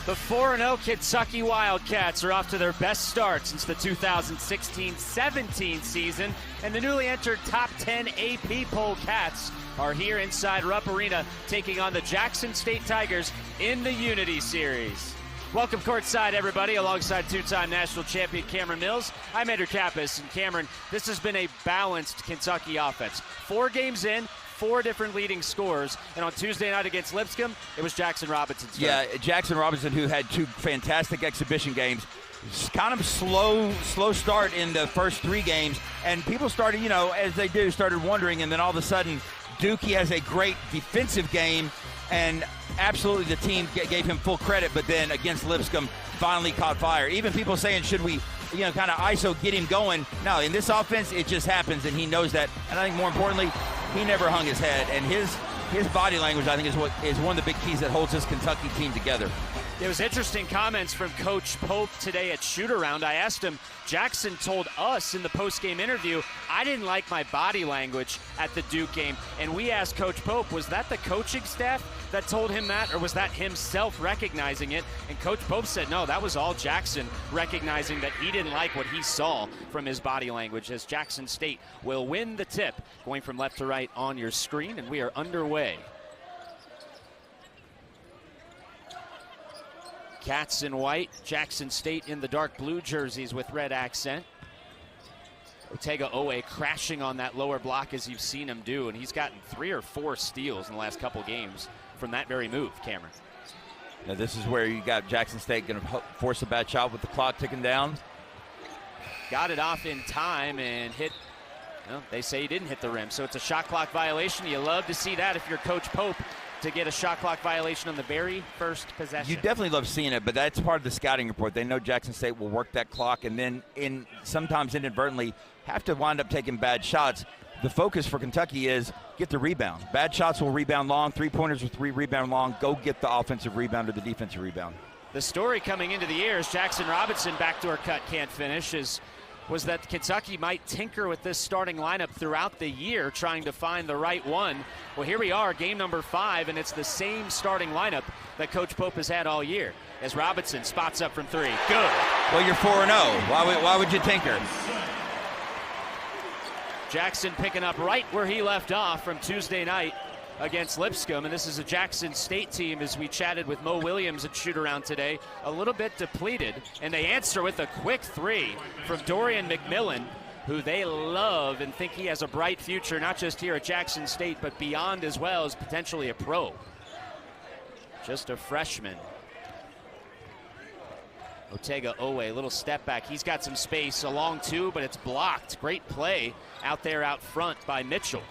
The 4-0 Kentucky Wildcats are off to their best start since the 2016-17 season, and the newly entered top 10 AP poll Cats are here inside Rupp Arena taking on the Jackson State Tigers in the Unity Series. Welcome courtside, everybody, alongside two-time national champion Cameron Mills. I'm Andrew Kappas, and Cameron, this has been a balanced Kentucky offense. 4 games in, 4 different leading scorers, and on Tuesday night against Lipscomb, it was Jackson Robinson's turn. Yeah, Jackson Robinson, who had 2 fantastic exhibition games. Kind of slow start in the first 3 games, and people started, as they do, started wondering, and then all of a sudden, Dookie has a great defensive game, and absolutely the team gave him full credit, but then against Lipscomb, finally caught fire. Even people saying, should we, kind of ISO get him going? No, in this offense, it just happens, and he knows that. And I think more importantly, he never hung his head, and his body language, I think, is one of the big keys that holds this Kentucky team together. It was interesting comments from Coach Pope today at shoot-around. I asked him, Jackson told us in the post-game interview, I didn't like my body language at the Duke game. And we asked Coach Pope, was that the coaching staff that told him that, or was that himself recognizing it? And Coach Pope said, no, that was all Jackson recognizing that he didn't like what he saw from his body language, as Jackson State will win the tip. Going from left to right on your screen, and we are underway. Cats in white, Jackson State in the dark blue jerseys with red accent. Otega-Oweh crashing on that lower block as you've seen him do, and he's gotten 3 or 4 steals in the last couple games from that very move, Cameron. Now this is where you got Jackson State going to force a bad shot with the clock ticking down. Got it off in time and hit, well, they say he didn't hit the rim, so it's a shot clock violation. You love to see that if you're Coach Pope, to get a shot clock violation on the very first possession. You definitely love seeing it, but that's part of the scouting report. They know Jackson State will work that clock and then sometimes inadvertently have to wind up taking bad shots. The focus for Kentucky is get the rebound. Bad shots will rebound long. 3-pointers will rebound long. Go get the offensive rebound or the defensive rebound. The story coming into the year is Jackson Robinson, backdoor cut, can't finish, was that Kentucky might tinker with this starting lineup throughout the year, trying to find the right one. Well, here we are, game number 5, and it's the same starting lineup that Coach Pope has had all year, as Robinson spots up from 3. Good. Well, you're 4-0. Why would you tinker? Jackson picking up right where he left off from Tuesday night against Lipscomb, and this is a Jackson State team, as we chatted with Mo Williams at shoot-around today, a little bit depleted, and they answer with a quick 3 from Dorian McMillan, who they love and think he has a bright future, not just here at Jackson State, but beyond as well, as potentially a pro. Just a freshman. Otega-Oweh, little step back. He's got some space, a long 2, but it's blocked. Great play out there out front by Mitchell.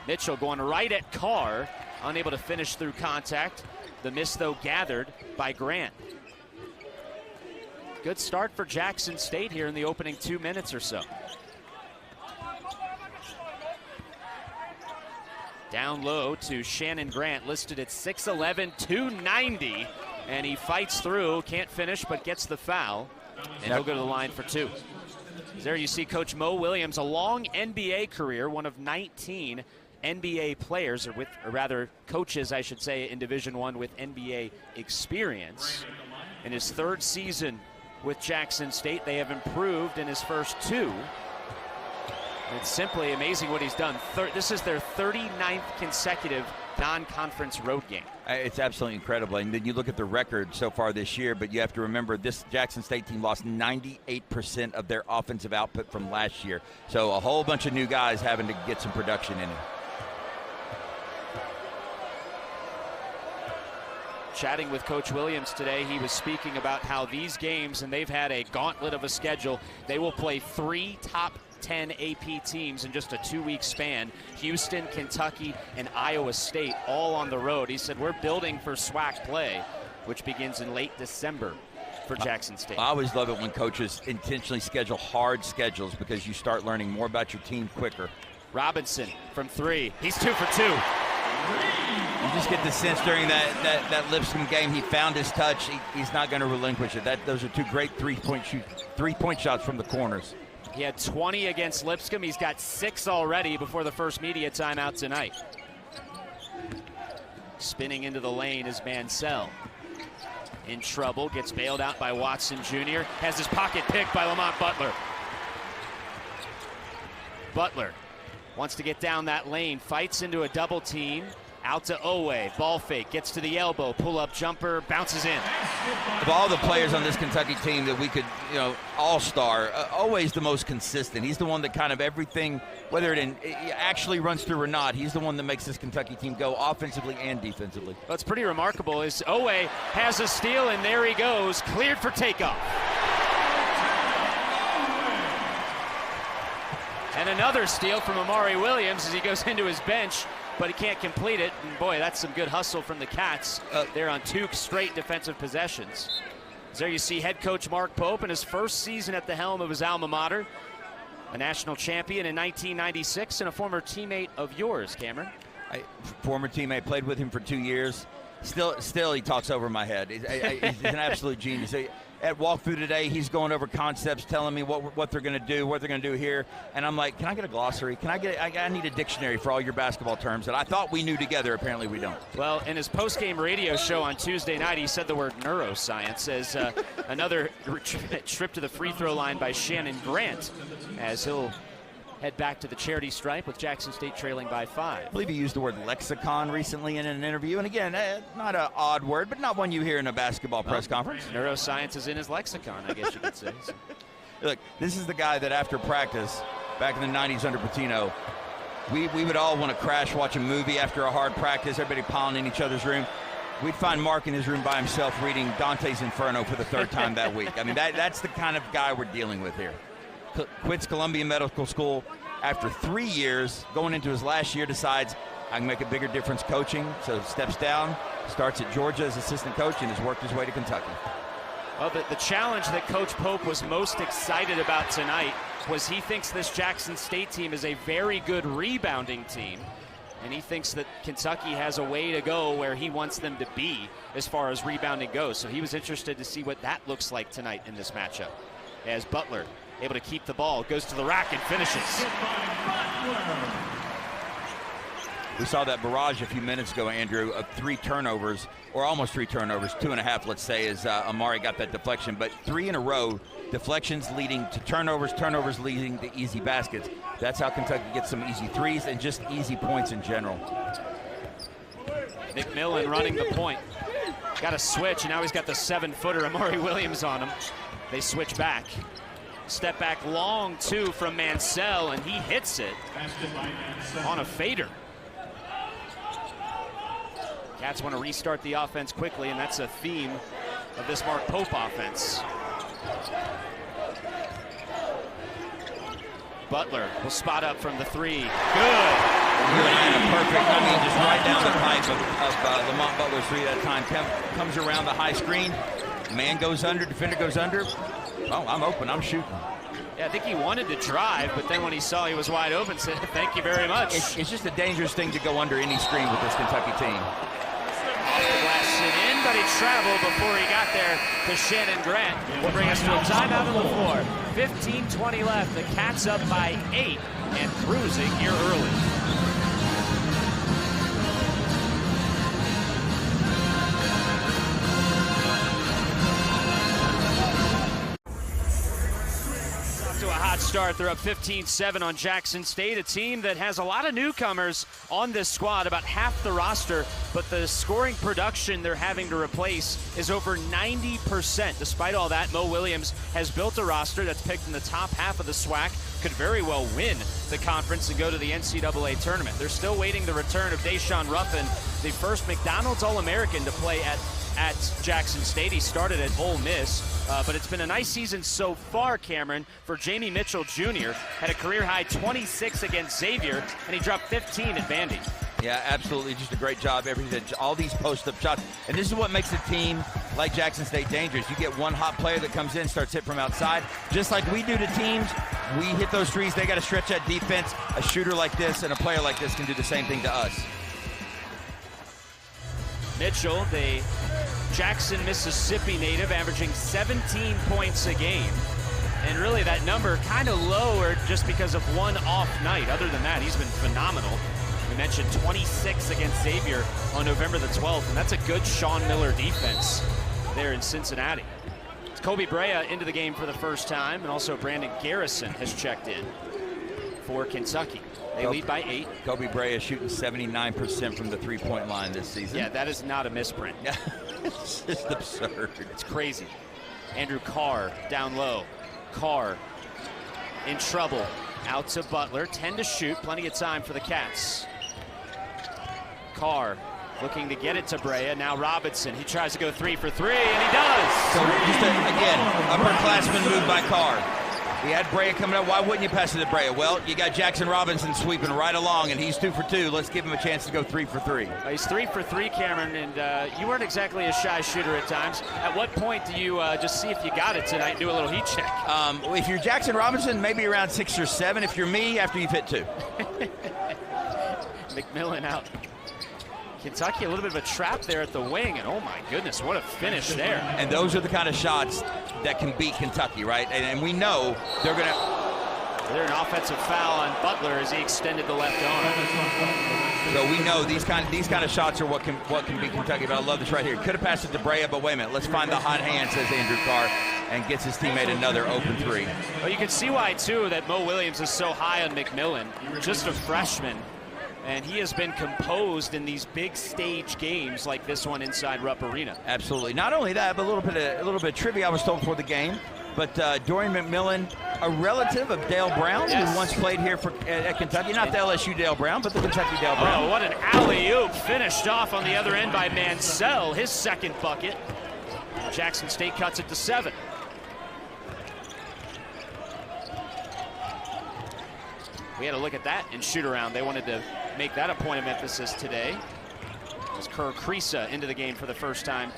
Mitchell going right at Carr, unable to finish through contact. The miss, though, gathered by Grant. Good start for Jackson State here in the opening 2 minutes or so. Down low to Shannon Grant, listed at 6'11", 290, and he fights through, can't finish, but gets the foul, and he'll go to the line for 2. There you see Coach Mo Williams, a long NBA career, one of 19 NBA players, or rather coaches, I should say, in Division I with NBA experience. In his 3rd season with Jackson State, they have improved in his first 2. It's simply amazing what he's done. This is their 39th consecutive non-conference road game. It's absolutely incredible. And then you look at the record so far this year, but you have to remember this Jackson State team lost 98% of their offensive output from last year. So a whole bunch of new guys having to get some production in it. Chatting with Coach Williams today, he was speaking about how these games, and they've had a gauntlet of a schedule, they will play 3 top 10 AP teams in just a 2-week span. Houston, Kentucky, and Iowa State all on the road. He said, we're building for SWAC play, which begins in late December for Jackson State. I always love it when coaches intentionally schedule hard schedules, because you start learning more about your team quicker. Robinson from 3. He's 2 for 2. You just get the sense during that Lipscomb game, he found his touch. He's not going to relinquish it. Those are 2 great three-point shots from the corners. He had 20 against Lipscomb. He's got 6 already before the first media timeout tonight. Spinning into the lane is Mansell. in trouble, gets bailed out by Watson Jr., has his pocket picked by Lamont Butler. Butler wants to get down that lane, fights into a double team, out to Owe, ball fake, gets to the elbow, pull-up jumper, bounces in. Of all the players on this Kentucky team that we could, all-star, Owe's the most consistent. He's the one that kind of everything, whether it actually runs through or not, he's the one that makes this Kentucky team go offensively and defensively. What's pretty remarkable is Owe has a steal, and there he goes, cleared for takeoff. And another steal from Amari Williams as he goes into his bench, but he can't complete it. And boy, that's some good hustle from the Cats there on 2 straight defensive possessions. There you see head coach Mark Pope in his first season at the helm of his alma mater, a national champion in 1996 and a former teammate of yours, Cameron. Former teammate, played with him for 2 years. Still, he talks over my head. He's an absolute genius. At walkthrough today, he's going over concepts, telling me what they're going to do, what they're going to do here, and I'm like, can I get a glossary? I need a dictionary for all your basketball terms that I thought we knew together. Apparently, we don't. Well, in his post-game radio show on Tuesday night, he said the word neuroscience as another trip to the free throw line by Shannon Grant, as he'll head back to the charity stripe with Jackson State trailing by 5. I believe he used the word lexicon recently in an interview. And again, not an odd word, but not one you hear in a basketball press conference. Neuroscience is in his lexicon, I guess you could say. Look, this is the guy that after practice, back in the 90s under Pitino, we would all want to crash watch a movie after a hard practice, everybody piling in each other's room. We'd find Mark in his room by himself reading Dante's Inferno for the 3rd time that week. I mean, that's the kind of guy we're dealing with here. Quits Columbia Medical School after 3 years, going into his last year, decides I can make a bigger difference coaching, so steps down, starts at Georgia as assistant coach, and has worked his way to Kentucky. Well, the challenge that Coach Pope was most excited about tonight was he thinks this Jackson State team is a very good rebounding team, and he thinks that Kentucky has a way to go where he wants them to be as far as rebounding goes. So he was interested to see what that looks like tonight in this matchup. As Butler able to keep the ball, goes to the rack and finishes. We saw that barrage a few minutes ago, Andrew, of 3 turnovers, or almost 3 turnovers, 2.5, let's say, as Amari got that deflection. But 3 in a row, deflections leading to turnovers, turnovers leading to easy baskets. That's how Kentucky gets some easy threes and just easy points in general. McMillan running the point. Got a switch, and now he's got the 7-footer Amari Williams on him. They switch back. Step back long, 2 from Mansell, and he hits it on a fader. Cats want to restart the offense quickly, and that's a theme of this Mark Pope offense. Butler will spot up from the 3. Good. Perfect. Just right down the pipe of Lamont Butler's 3 that time. Comes around the high screen. Man goes under, defender goes under. Oh, I'm open, I'm shooting. Yeah, I think he wanted to drive, but then when he saw he was wide open, said, thank you very much. It's just a dangerous thing to go under any screen with this Kentucky team. Off the glass and in, but he traveled before he got there to Shannon Grant. Will bring us to a timeout on the floor. 15-20 left. The Cats up by 8 and cruising here early. Start. They're up 15-7 on Jackson State, a team that has a lot of newcomers on this squad, about half the roster, but the scoring production they're having to replace is over 90%. Despite all that, Mo Williams has built a roster that's picked in the top half of the SWAC, could very well win the conference and go to the NCAA tournament. They're still waiting the return of Deshaun Ruffin, the first McDonald's All-American to play at Jackson State. He started at Ole Miss, but it's been a nice season so far, Cameron, for Jamie Mitchell Jr. Had a career-high 26 against Xavier, and he dropped 15 at Vandy. Yeah, absolutely. Just a great job. Everything, all these post-up shots. And this is what makes a team like Jackson State dangerous. You get one hot player that comes in, starts hit from outside. Just like we do to teams, we hit those threes. They got to stretch that defense. A shooter like this and a player like this can do the same thing to us. Mitchell, the Jackson, Mississippi native, averaging 17 points a game. And really that number kind of lowered just because of one off night. Other than that, he's been phenomenal. We mentioned 26 against Xavier on November the 12th, and that's a good Sean Miller defense. there in Cincinnati. It's Kobe Brea into the game for the first time, and also Brandon Garrison has checked in for Kentucky. They lead by 8. Kobe Brea is shooting 79% from the three-point line this season. Yeah, that is not a misprint. It's just absurd. It's crazy. Andrew Carr down low. Carr in trouble. Out to Butler. 10 to shoot. Plenty of time for the Cats. Carr looking to get it to Brea. Now Robinson. He tries to go 3 for 3, and he does. So just again, upperclassman move by Carr. He had Brea coming up. Why wouldn't you pass it to Brea? Well, you got Jackson Robinson sweeping right along, and he's 2 for 2. Let's give him a chance to go 3 for 3. He's 3 for 3, Cameron, and you weren't exactly a shy shooter at times. At what point do you just see if you got it tonight and do a little heat check? If you're Jackson Robinson, maybe around 6 or 7. If you're me, after you've hit 2. McMillan out. Kentucky, a little bit of a trap there at the wing, and oh my goodness, what a finish there. And those are the kind of shots that can beat Kentucky, right? And we know they're going to... There's an offensive foul on Butler as he extended the left arm. So we know these kind of shots are what can beat Kentucky. But I love this right here. Could have passed it to Brea, but wait a minute. Let's find the hot hand, says Andrew Carr, and gets his teammate another open 3. Well, you can see why, too, that Mo Williams is so high on McMillan. Just a freshman. And he has been composed in these big stage games like this one inside Rupp Arena. Absolutely. Not only that, but a little bit of trivia I was told before the game. But Dorian McMillan, a relative of Dale Brown, yes, who once played here at Kentucky. Not the LSU Dale Brown, but the Kentucky Dale Brown. Oh, what an alley-oop. Finished off on the other end by Mansell, his second bucket. Jackson State cuts it to 7. We had a look at that in shoot-around. They wanted to make that a point of emphasis today. As Kerr Kriisa into the game for the first time,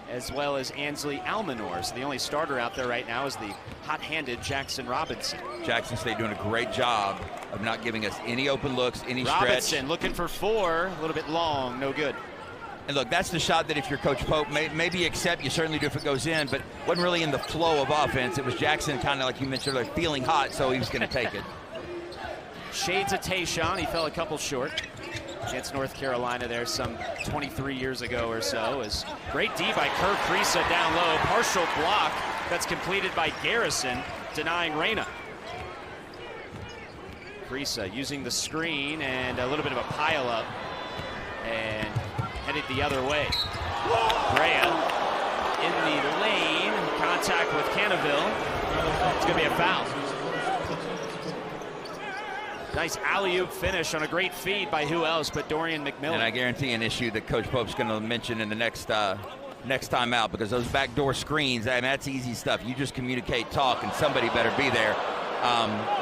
as well as Ansley Almanor. So the only starter out there right now is the hot-handed Jackson Robinson. Jackson State doing a great job of not giving us any open looks, any Robinson stretch. looking for 4, a little bit long, no good. And look, that's the shot that if you're Coach Pope, maybe accept, you certainly do if it goes in, but wasn't really in the flow of offense. It was Jackson kind of like you mentioned earlier, feeling hot, so he was going to take it. Shades of Tayshaun, he fell a couple short against North Carolina there some 23 years ago or so. As great D by Kerr Kriisa down low, partial block that's completed by Garrison, denying Reyna. Kriisa using the screen and a little bit of a pile up and headed the other way. Brea in the lane, contact with Cannaville. It's gonna be a foul. Nice alley-oop finish on a great feed by who else but Dorian McMillan. And I guarantee an issue that Coach Pope's going to mention in the next time out, because those backdoor screens, I mean, that's easy stuff. You just communicate, talk, and somebody better be there.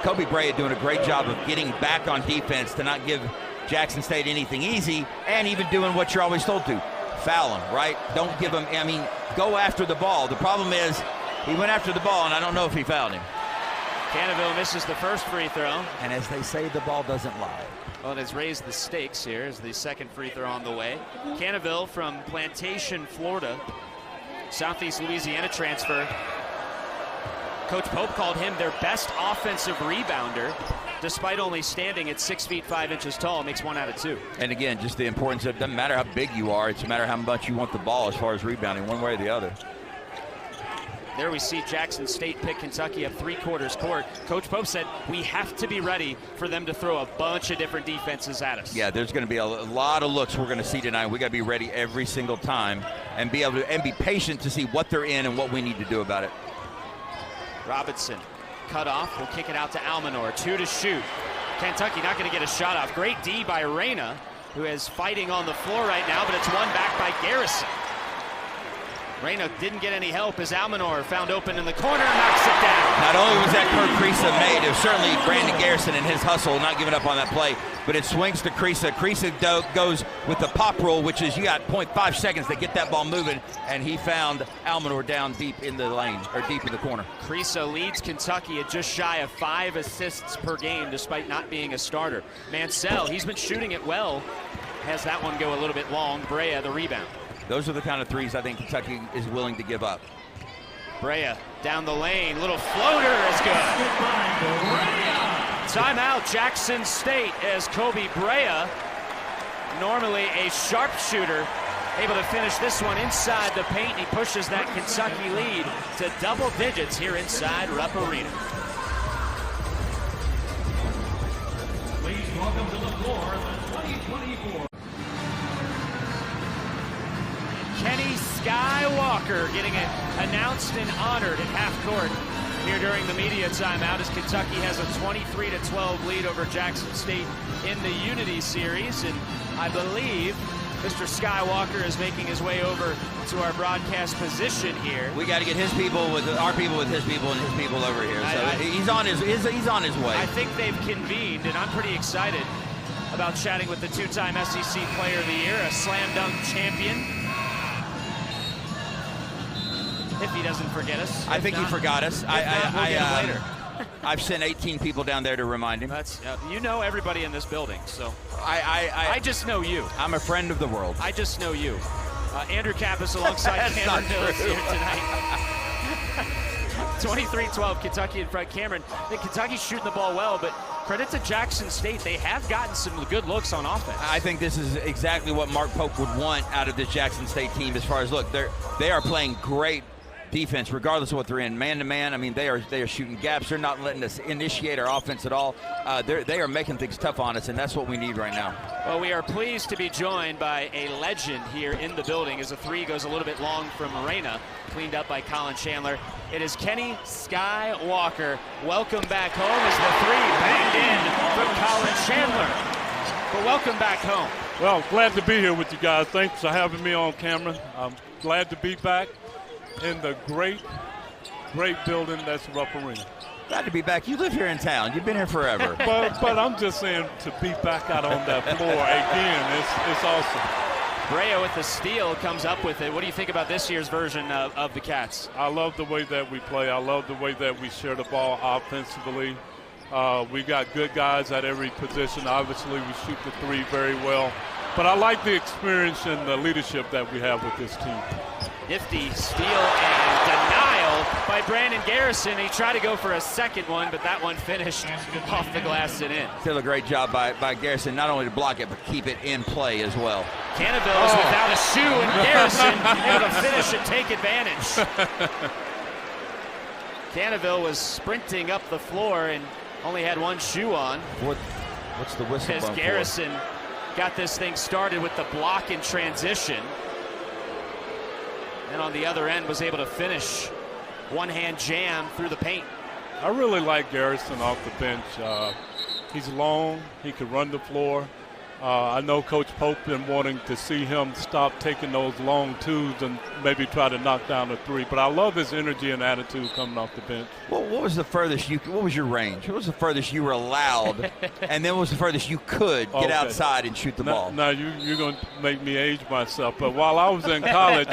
Kobe Brea doing a great job of getting back on defense to not give Jackson State anything easy, and even doing what you're always told to. Foul him, right? Don't give him, I mean, go after the ball. The problem is he went after the ball, and I don't know if he fouled him. Cannaville misses the first free throw. And as they say, the ball doesn't lie. Well, it has raised the stakes here as the second free throw on the way. Cannaville from Plantation, Florida, Southeast Louisiana transfer. Coach Pope called him their best offensive rebounder, despite only standing at 6 feet 5 inches tall. Makes 1 out of 2. And again, just the importance of, it doesn't matter how big you are, it's a matter how much you want the ball as far as rebounding, one way or the other. There we see Jackson State pick Kentucky up 3/4 court. Coach Pope said we have to be ready for them to throw a bunch of different defenses at us. Yeah, there's going to be a lot of looks we're going to see tonight. We got to be ready every single time and be able to and be patient to see what they're in and what we need to do about it. Robinson cut off. Will kick it out to Almanor. 2 to shoot. Kentucky not going to get a shot off. Great D by Reyna, who is fighting on the floor right now, but it's won back by Garrison. Reyna didn't get any help as Almanor found open in the corner and knocks it down. Not only was that Kerr Kriisa made, it was certainly Brandon Garrison and his hustle not giving up on that play, but it swings to Kriisa. Kriisa goes with the pop rule, which is you got 0.5 seconds to get that ball moving, and he found Almanor down deep in the lane, or deep in the corner. Kriisa leads Kentucky at just shy of 5 assists per game despite not being a starter. Mansell, he's been shooting it well, has that one go a little bit long. Brea, the rebound. Those are the kind of threes I think Kentucky is willing to give up. Brea down the lane, little floater is good. Timeout Jackson State as Kobe Brea, normally a sharpshooter, able to finish this one inside the paint. He pushes that Kentucky lead to double digits here inside Rupp Arena. Please welcome to the floor the 2024. Kenny Skywalker getting announced and honored at half court here during the media timeout as Kentucky has a 23-12 lead over Jackson State in the Unity Series. And I believe Mr. Skywalker is making his way over to our broadcast position here. We got to get his people with our people with his people and his people over here. So he's on his way. I think they've convened, and I'm pretty excited about chatting with the two-time SEC Player of the Year, a slam dunk champion. If he doesn't forget us. I think he forgot us. We'll get him later. I've sent 18 people down there to remind him. That's you know everybody in this building, so I just know you. I'm a friend of the world. I just know you. Andrew Kappas alongside Cameron Mills here tonight. 23-12, Kentucky in front. Cameron, I think Kentucky's shooting the ball well, but credit to Jackson State. They have gotten some good looks on offense. I think this is exactly what Mark Pope would want out of this Jackson State team as far as, look, they are playing great defense regardless of what they're in. Man-to-man, I mean, they are shooting gaps. They're not letting us initiate our offense at all. They are making things tough on us, and that's what we need right now. Well, we are pleased to be joined by a legend here in the building as the three goes a little bit long from Morena, cleaned up by Colin Chandler. It is Kenny Skywalker. Welcome back home as the three banged in from Colin Chandler. But welcome back home. Well, glad to be here with you guys. Thanks for having me on camera. I'm glad to be back in the great building that's Rupp Arena. Glad to be back. You live here in town. You've been here forever. but I'm just saying, to be back out on that floor again, it's awesome. Brea with the steal comes up with it. What do you think about this year's version of the Cats? I love the way that we play. I love the way that we share the ball offensively. We got good guys at every position. Obviously, we shoot the three very well. But I like the experience and the leadership that we have with this team. Nifty steal and denial by Brandon Garrison. He tried to go for a second one, but that one finished off the glass and in. Still a great job by Garrison, not only to block it, but keep it in play as well. Cannaville is without a shoe, and Garrison able to finish and take advantage. Cannaville was sprinting up the floor and only had one shoe on. What's the whistle as bump Garrison got this thing started with the block in transition. And on the other end was able to finish one-hand jam through the paint. I really like Garrison off the bench. He's long. He can run the floor. I know Coach Pope been wanting to see him stop taking those long twos and maybe try to knock down a three. But I love his energy and attitude coming off the bench. Well, what was the furthest what was your range? What was the furthest you were allowed? And then what was the furthest you could get outside and shoot the ball? Now you're going to make me age myself. But while I was in college,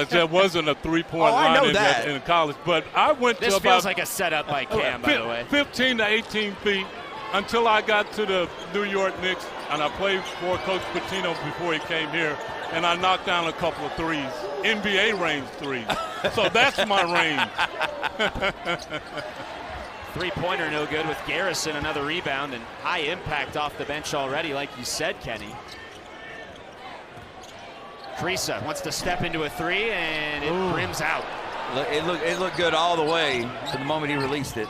there wasn't a three-point line in college. But I went this to about. This feels like a setup by Cam, by the way. 15 to 18 feet. Until I got to the New York Knicks, and I played for Coach Pitino before he came here, and I knocked down a couple of threes, NBA range threes. So that's my range. Three-pointer no good with Garrison, another rebound, and high impact off the bench already, like you said, Kenny. Teresa wants to step into a three, and it brims out. It looked good all the way to the moment he released it.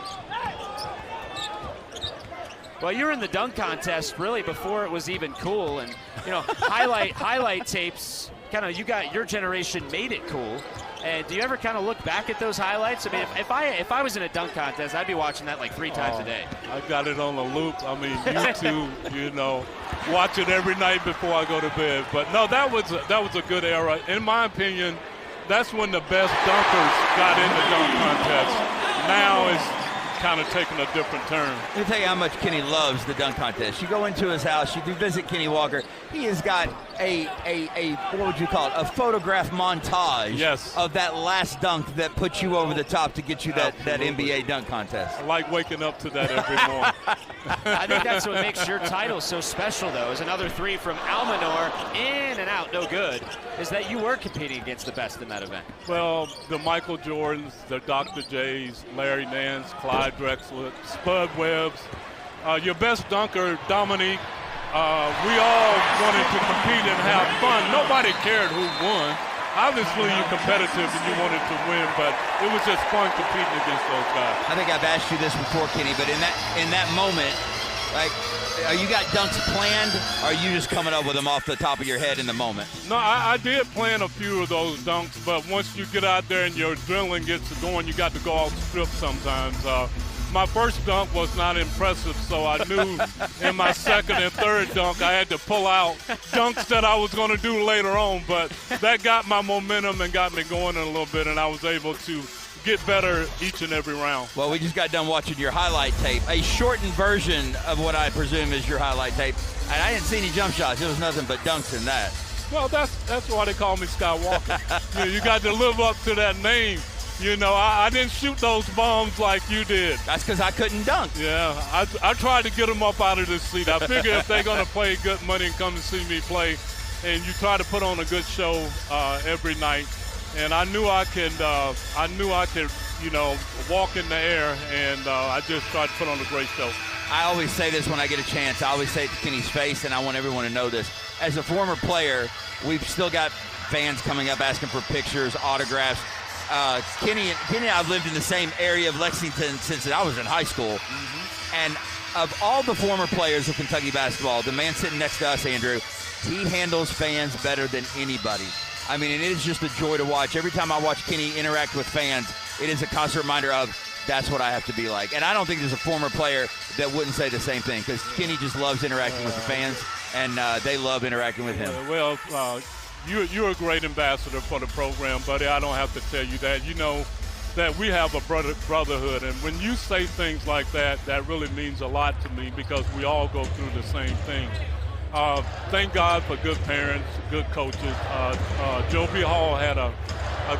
Well, you're in the dunk contest really before it was even cool, and you know, highlight tapes. Kind of, you got your generation made it cool. And do you ever kind of look back at those highlights? I mean, if I was in a dunk contest, I'd be watching that like 3 times a day. I got it on a loop. I mean, YouTube, you know, watch it every night before I go to bed. But no, that was a good era. In my opinion, that's when the best dunkers got in the dunk contest. Now it's kind of taking a different turn. Let me tell you how much Kenny loves the dunk contest. You go into his house, you do visit Kenny Walker. He has got a what would you call it? A photograph montage of that last dunk that put you over the top to get you that NBA dunk contest. I like waking up to that every morning. I think that's what makes your title so special, though, is another three from Almanor, in and out, no good, is that you were competing against the best in that event. Well, the Michael Jordans, the Dr. J's, Larry Nance, Clyde Drexler, Spud Webbs. Your best dunker, Dominique, we all wanted to compete and have fun. Nobody cared who won. Obviously, you're competitive and you wanted to win, but it was just fun competing against those guys. I think I've asked you this before, Kenny, but in that moment, like, you got dunks planned, or are you just coming up with them off the top of your head in the moment? No, I did plan a few of those dunks, but once you get out there and your adrenaline gets going, you got to go off script sometimes. My first dunk was not impressive, so I knew in my second and third dunk I had to pull out dunks that I was going to do later on, but that got my momentum and got me going a little bit, and I was able to get better each and every round. Well, we just got done watching your highlight tape, a shortened version of what I presume is your highlight tape, and I didn't see any jump shots. It was nothing but dunks in that. Well, that's why they call me Skywalker. You got to live up to that name. You know, I didn't shoot those bombs like you did. That's because I couldn't dunk. Yeah, I tried to get them up out of this seat. I figure if they're going to pay good money and come and see me play, and you try to put on a good show every night, and I knew I could, you know, walk in the air, and I just tried to put on a great show. I always say this when I get a chance. I always say it to Kenny's face, and I want everyone to know this. As a former player, we've still got fans coming up asking for pictures, autographs. Kenny and I've lived in the same area of Lexington since I was in high school. And of all the former players of Kentucky basketball, the man sitting next to us, Andrew, he handles fans better than anybody. I mean, it is just a joy to watch. Every time I watch Kenny interact with fans, it is a constant reminder of that's what I have to be like. And I don't think there's a former player that wouldn't say the same thing, because Kenny just loves interacting with the fans, and they love interacting with him. You're a great ambassador for the program, buddy. I don't have to tell you that. You know that we have a brotherhood, and when you say things like that, that really means a lot to me, because we all go through the same thing. Thank God for good parents, good coaches. Joe B. Hall had a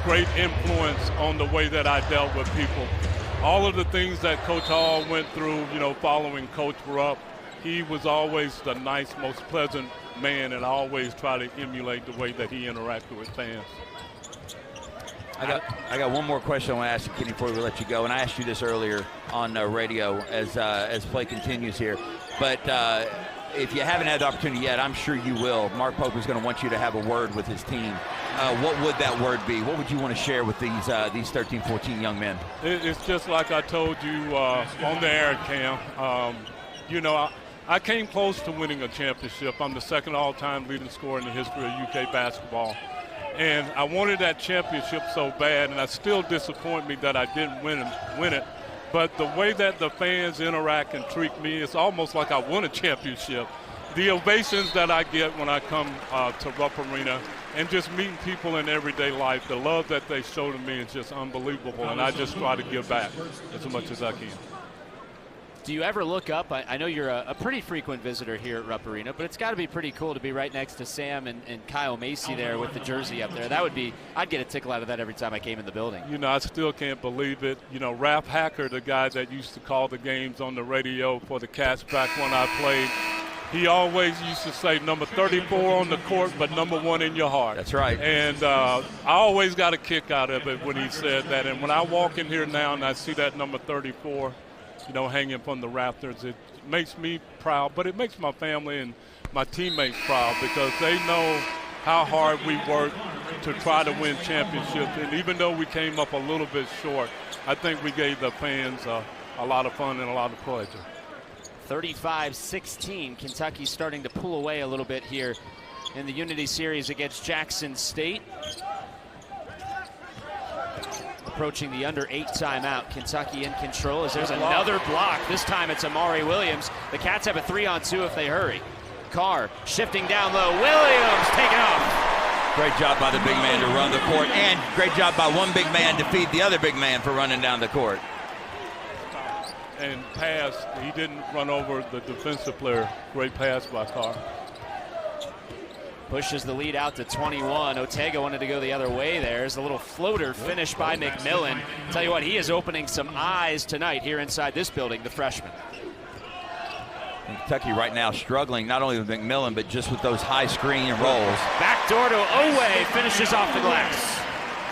great influence on the way that I dealt with people. All of the things that Coach Hall went through, you know, following Coach Rupp, he was always the nice, most pleasant man, and I always try to emulate the way that he interacted with fans. I got one more question I want to ask you, Kenny, before we let you go. And I asked you this earlier on radio as play continues here. But if you haven't had the opportunity yet, I'm sure you will. Mark Pope is going to want you to have a word with his team. What would that word be? What would you want to share with these 13, 14 young men? It's just like I told you on the air, Cam. You know, I came close to winning a championship. I'm the second all-time leading scorer in the history of UK basketball. And I wanted that championship so bad, and it still disappointed me that I didn't win it. But the way that the fans interact and treat me, it's almost like I won a championship. The ovations that I get when I come to Rupp Arena, and just meeting people in everyday life, the love that they show to me is just unbelievable, and I just try to give back as much as I can. Do you ever look up? I know you're a pretty frequent visitor here at Rupp Arena, but it's got to be pretty cool to be right next to Sam and Kyle Macy there with the jersey up there. That would be, I'd get a tickle out of that every time I came in the building. You know, I still can't believe it. You know, Ralph Hacker, the guy that used to call the games on the radio for the Cats back when I played, he always used to say number 34 on the court, but number 1 in your heart. That's right. And I always got a kick out of it when he said that. And when I walk in here now and I see that number 34, you know, hanging from the rafters, it makes me proud, but it makes my family and my teammates proud, because they know how hard we work to try to win championships. And even though we came up a little bit short, I think we gave the fans a lot of fun and a lot of pleasure. 35-16, Kentucky starting to pull away a little bit here in the Unity Series against Jackson State. Approaching the under 8 timeout. Kentucky in control as there's another block. This time it's Amari Williams. The Cats have a 3-on-2 if they hurry. Carr shifting down low. Williams taken off. Great job by the big man to run the court, and great job by one big man to feed the other big man for running down the court. And pass, he didn't run over the defensive player. Great pass by Carr. Pushes the lead out to 21. Otega wanted to go the other way there. There's a little floater finish by McMillan. Tell you what, he is opening some eyes tonight here inside this building, the freshman. Kentucky right now struggling not only with McMillan, but just with those high screen rolls. Backdoor to Owe, finishes off the glass.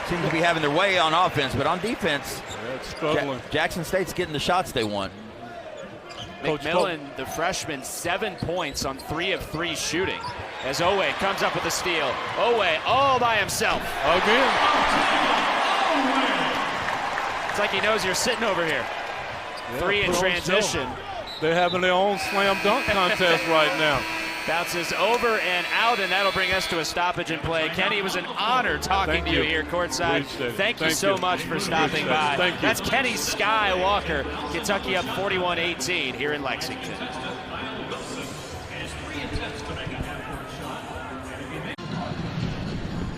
Seems to be having their way on offense, but on defense, struggling. Jackson State's getting the shots they want. Coach McMillan, the freshman, 7 points on 3 of 3 shooting. As Owe comes up with a steal. Owe all by himself. Again. It's like he knows you're sitting over here. Yeah, 3 in transition. They're having their own slam dunk contest right now. Bounces over and out, and that'll bring us to a stoppage in play. Kenny, it was an honor talking to you here courtside. Thank you so much for stopping by. Thank you. That's Kenny Skywalker. Kentucky up 41-18 here in Lexington.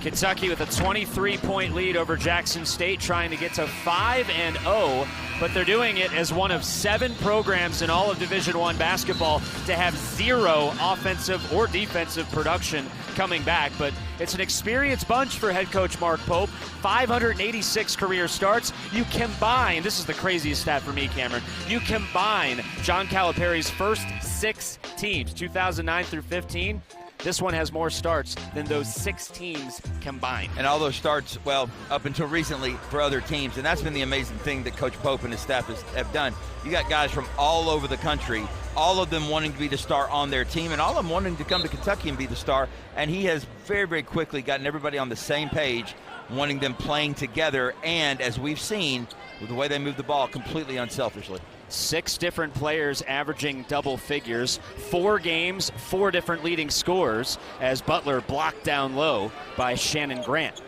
Kentucky with a 23-point lead over Jackson State, trying to get to 5-0, but they're doing it as one of 7 programs in all of Division I basketball to have 0 offensive or defensive production coming back. But it's an experienced bunch for head coach Mark Pope. 586 career starts. You combine, this is the craziest stat for me, Cameron, you combine John Calipari's first 6 teams, 2009 through 15, this one has more starts than those 6 teams combined. And all those starts, well, up until recently for other teams. And that's been the amazing thing that Coach Pope and his staff have done. You got guys from all over the country, all of them wanting to be the star on their team, and all of them wanting to come to Kentucky and be the star. And he has very, very quickly gotten everybody on the same page, wanting them playing together. And as we've seen, with the way they move the ball, completely unselfishly. 6 different players averaging double figures, 4 games, 4 different leading scorers, as Butler blocked down low by Shannon Grant.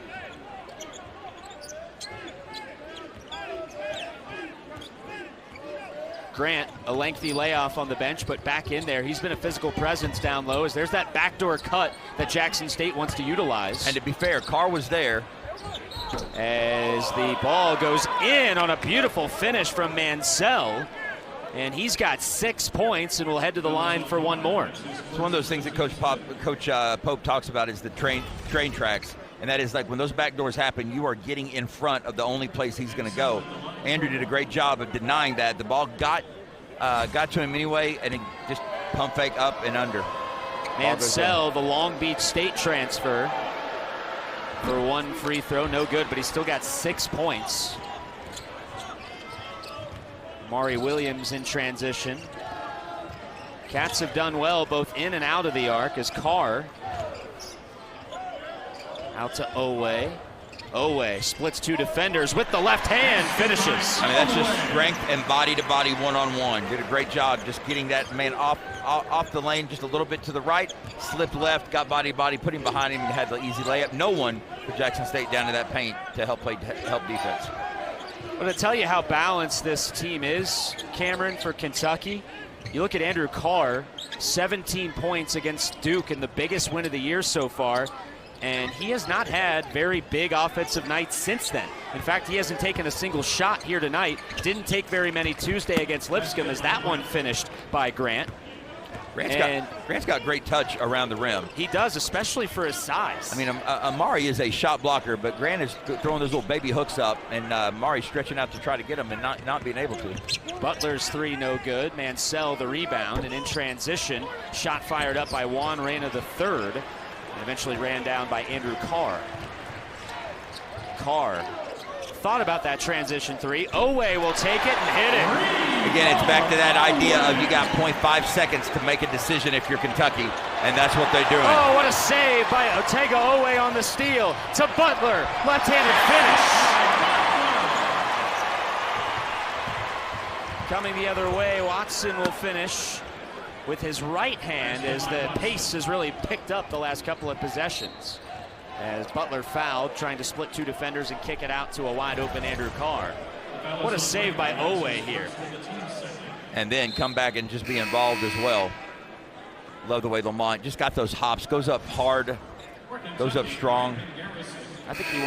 Grant, a lengthy layoff on the bench, but back in there. He's been a physical presence down low, as there's that backdoor cut that Jackson State wants to utilize. And to be fair, Carr was there. As the ball goes in on a beautiful finish from Mansell, and he's got 6 points and will head to the line for 1 more. It's one of those things that Coach Pope talks about is the train tracks, and that is like when those back doors happen, you are getting in front of the only place he's going to go. Andrew did a great job of denying that. The ball got to him anyway, and he just pump fake up and under. Mansell, the Long Beach State transfer, for 1 free throw, no good, but he's still got 6 points. Mari Williams in transition. Cats have done well both in and out of the arc as Carr out to Owe. Owe splits 2 defenders with the left hand, finishes. I mean, that's just strength and body-to-body one-on-one. Did a great job just getting that man off the lane just a little bit to the right, slipped left, got body-to-body, put him behind him, and had the easy layup. No one for Jackson State down to that paint to help defense. But to tell you how balanced this team is, Cameron, for Kentucky, you look at Andrew Carr, 17 points against Duke in the biggest win of the year so far, and he has not had very big offensive nights since then. In fact, he hasn't taken a single shot here tonight. Didn't take very many Tuesday against Lipscomb, as that one finished by Grant. Grant's got great touch around the rim. He does, especially for his size. I mean, Amari is a shot blocker, but Grant is throwing those little baby hooks up, and Amari's stretching out to try to get him and not being able to. Butler's 3 no good. Mansell the rebound, and in transition, shot fired up by Juan Reyna III, and eventually ran down by Andrew Carr. Carr thought about that transition 3. Owe will take it and hit it. Again, it's back to that idea of you got 0.5 seconds to make a decision if you're Kentucky, and that's what they're doing. Oh, what a save by Otega Owe on the steal to Butler. Left-handed finish. Coming the other way, Watson will finish with his right hand as the pace has really picked up the last couple of possessions. As Butler fouled, trying to split 2 defenders and kick it out to a wide-open Andrew Carr. What a save by Owe here. And then come back and just be involved as well. Love the way Lamont just got those hops, goes up hard, goes up strong. I think he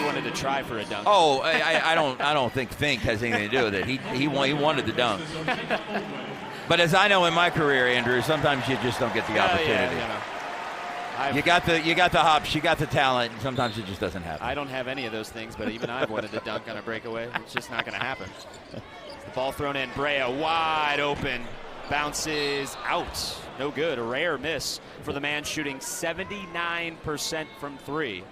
wanted to try for a dunk. Oh, I don't think has anything to do with it. He wanted the dunk. But as I know in my career, Andrew, sometimes you just don't get the opportunity. You got the hops, you got the talent, and sometimes it just doesn't happen. I don't have any of those things, but even I've wanted to dunk on a breakaway. It's just not going to happen. The ball thrown in, Brea wide open, bounces out. No good, a rare miss for the man shooting 79% from 3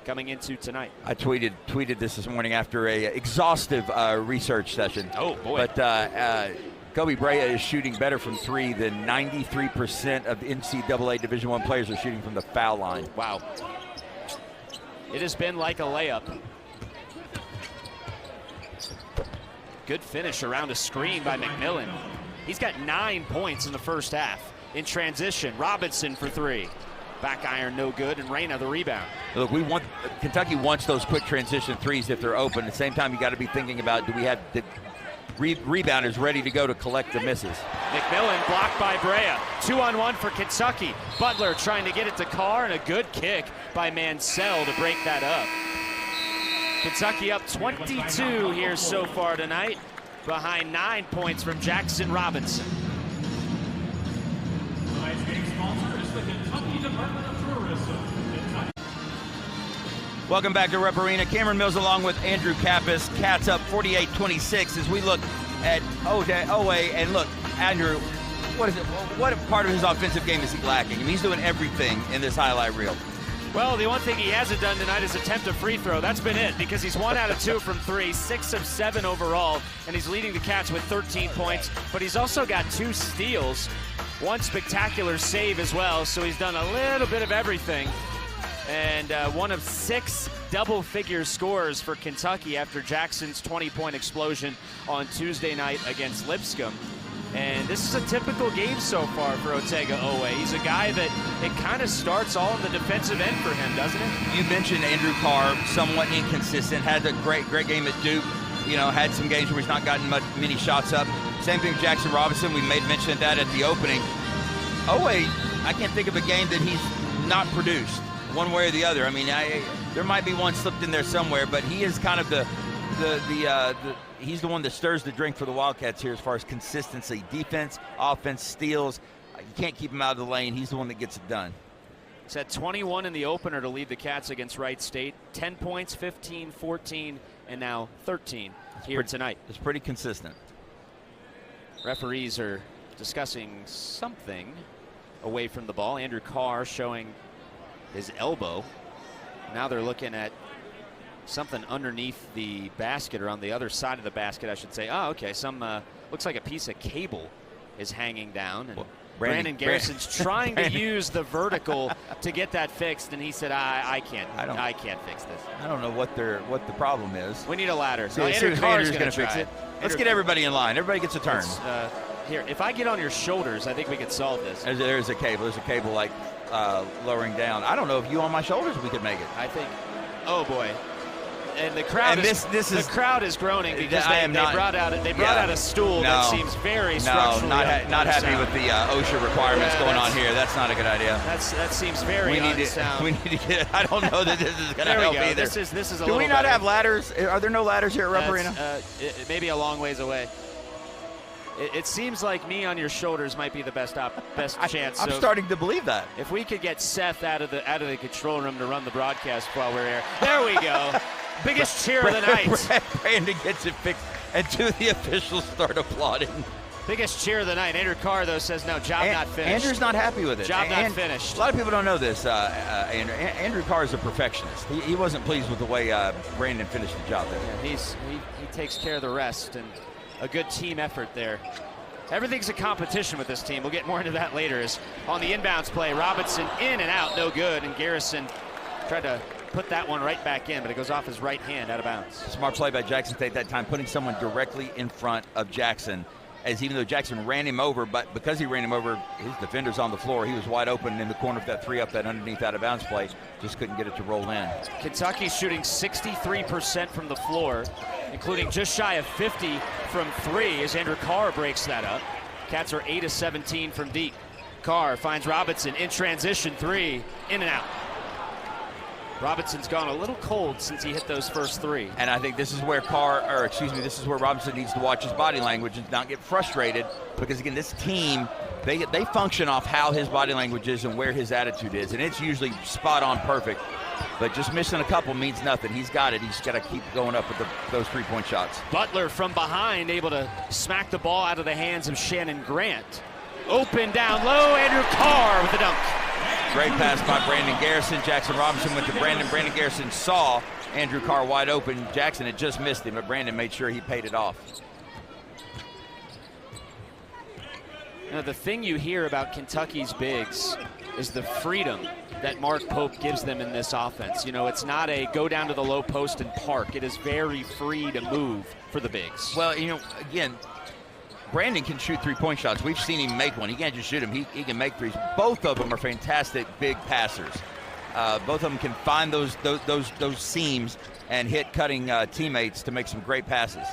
coming into tonight. I tweeted this morning after a exhaustive research session. Oh, boy. But Kobe Brea is shooting better from three than 93% of the NCAA Division I players are shooting from the foul line. Wow. It has been like a layup. Good finish around a screen by McMillan. He's got 9 points in the first half. In transition, Robinson for three. Back iron, no good, and Reyna the rebound. Look, Kentucky wants those quick transition threes if they're open. At the same time, you got to be thinking about, do we have the rebounders ready to go to collect the misses? McMillan blocked by Brea. 2-on-1 for Kentucky. Butler trying to get it to Carr, and a good kick by Mansell to break that up. Kentucky up 22 here so far tonight, behind 9 points from Jackson Robinson. Tonight's game sponsor is the Kentucky Department of Tourism. Welcome back to Rupp Arena. Cameron Mills along with Andrew Kappas. Cats up 48-26 as we look at Owe. And look, Andrew, what part of his offensive game is he lacking? I mean, he's doing everything in this highlight reel. Well, the one thing he hasn't done tonight is attempt a free throw. That's been it, because he's 1 out of 2 from three, 6 of 7 overall, and he's leading the Cats with 13 points. But he's also got 2 steals, 1 spectacular save as well, so he's done a little bit of everything. And 1 of 6 double-figure scores for Kentucky after Jackson's 20-point explosion on Tuesday night against Lipscomb. And this is a typical game so far for Otega Owe. He's a guy that it kind of starts all on the defensive end for him, doesn't it? You mentioned Andrew Carr, somewhat inconsistent, had a great game at Duke. You know, had some games where he's not gotten many shots up. Same thing with Jackson Robinson. We made mention of that at the opening. Owe, I can't think of a game that he's not produced one way or the other. I mean, there might be one slipped in there somewhere, but he is kind of he's the one that stirs the drink for the Wildcats here as far as consistency, defense, offense, steals. You can't keep him out of the lane. He's the one that gets it done. He's had 21 in the opener to lead the Cats against Wright State. 10 points, 15, 14, and now 13 here tonight. It's pretty consistent. Referees are discussing something away from the ball. Andrew Carr showing his elbow. Now they're looking at something underneath the basket, or on the other side of the basket, I should say. Oh, okay. Looks like a piece of cable is hanging down. And Brandon Garrison's trying to use the vertical to get that fixed, and he said, I can't fix this. I don't know what the problem is. We need a ladder. So Andrew Carr's going to fix it. Let's get everybody in line. Everybody gets a turn. Here, if I get on your shoulders, I think we could solve this. There's a cable. There's a cable like lowering down. I don't know if you on my shoulders we could make it. I think. Oh boy. And the crowd the crowd is groaning because they brought out a stool that seems very structurally not happy with the OSHA requirements going on here. That's not a good idea. That seems very unsound. We need to get. I don't know that this is going to help either. This is a Do little we not better. have ladders? Are there no ladders here at Rupp Arena? Maybe a long ways away. It seems like me on your shoulders might be the best chance. I'm starting to believe that. If we could get Seth out of the control room to run the broadcast while we're here. There we go. Biggest cheer of the night. Brandon gets it fixed, and 2 of the officials start applauding. Biggest cheer of the night. Andrew Carr, though, says no, job not finished. Andrew's not happy with it. Job not finished. A lot of people don't know this. Andrew Carr is a perfectionist. He wasn't pleased with the way Brandon finished the job there. Yeah, he takes care of the rest, and a good team effort there. Everything's a competition with this team. We'll get more into that later. As on the inbounds play, Robinson in and out, no good, and Garrison tried to put that one right back in, but it goes off his right hand out of bounds. Smart play by Jackson State that time, putting someone directly in front of Jackson, as even though Jackson ran him over, but because he ran him over, his defender's on the floor. He was wide open in the corner for that three up that underneath out of bounds play. Just couldn't get it to roll in. Kentucky's shooting 63% from the floor, including just shy of 50 from three as Andrew Carr breaks that up. Cats are 8 of 17 from deep. Carr finds Robinson in transition, three, in and out. Robinson's gone a little cold since he hit those first three. And I think this is where this is where Robinson needs to watch his body language and not get frustrated, because again, this team, they function off how his body language is and where his attitude is, and it's usually spot on perfect. But just missing a couple means nothing. He's got it. He's got to keep going up with those three-point shots. Butler from behind, able to smack the ball out of the hands of Shannon Grant. Open down low, Andrew Carr with the dunk. Great pass by Brandon Garrison. Jackson Robinson went to Brandon. Brandon Garrison saw Andrew Carr wide open. Jackson had just missed him, but Brandon made sure he paid it off. Now, the thing you hear about Kentucky's bigs is the freedom that Mark Pope gives them in this offense. You know, it's not a go down to the low post and park. It is very free to move for the bigs. Well, you know, again, Brandon can shoot three-point shots. We've seen him make one. He can't just shoot them. He can make threes. Both of them are fantastic big passers. Both of them can find those seams and hit cutting teammates to make some great passes.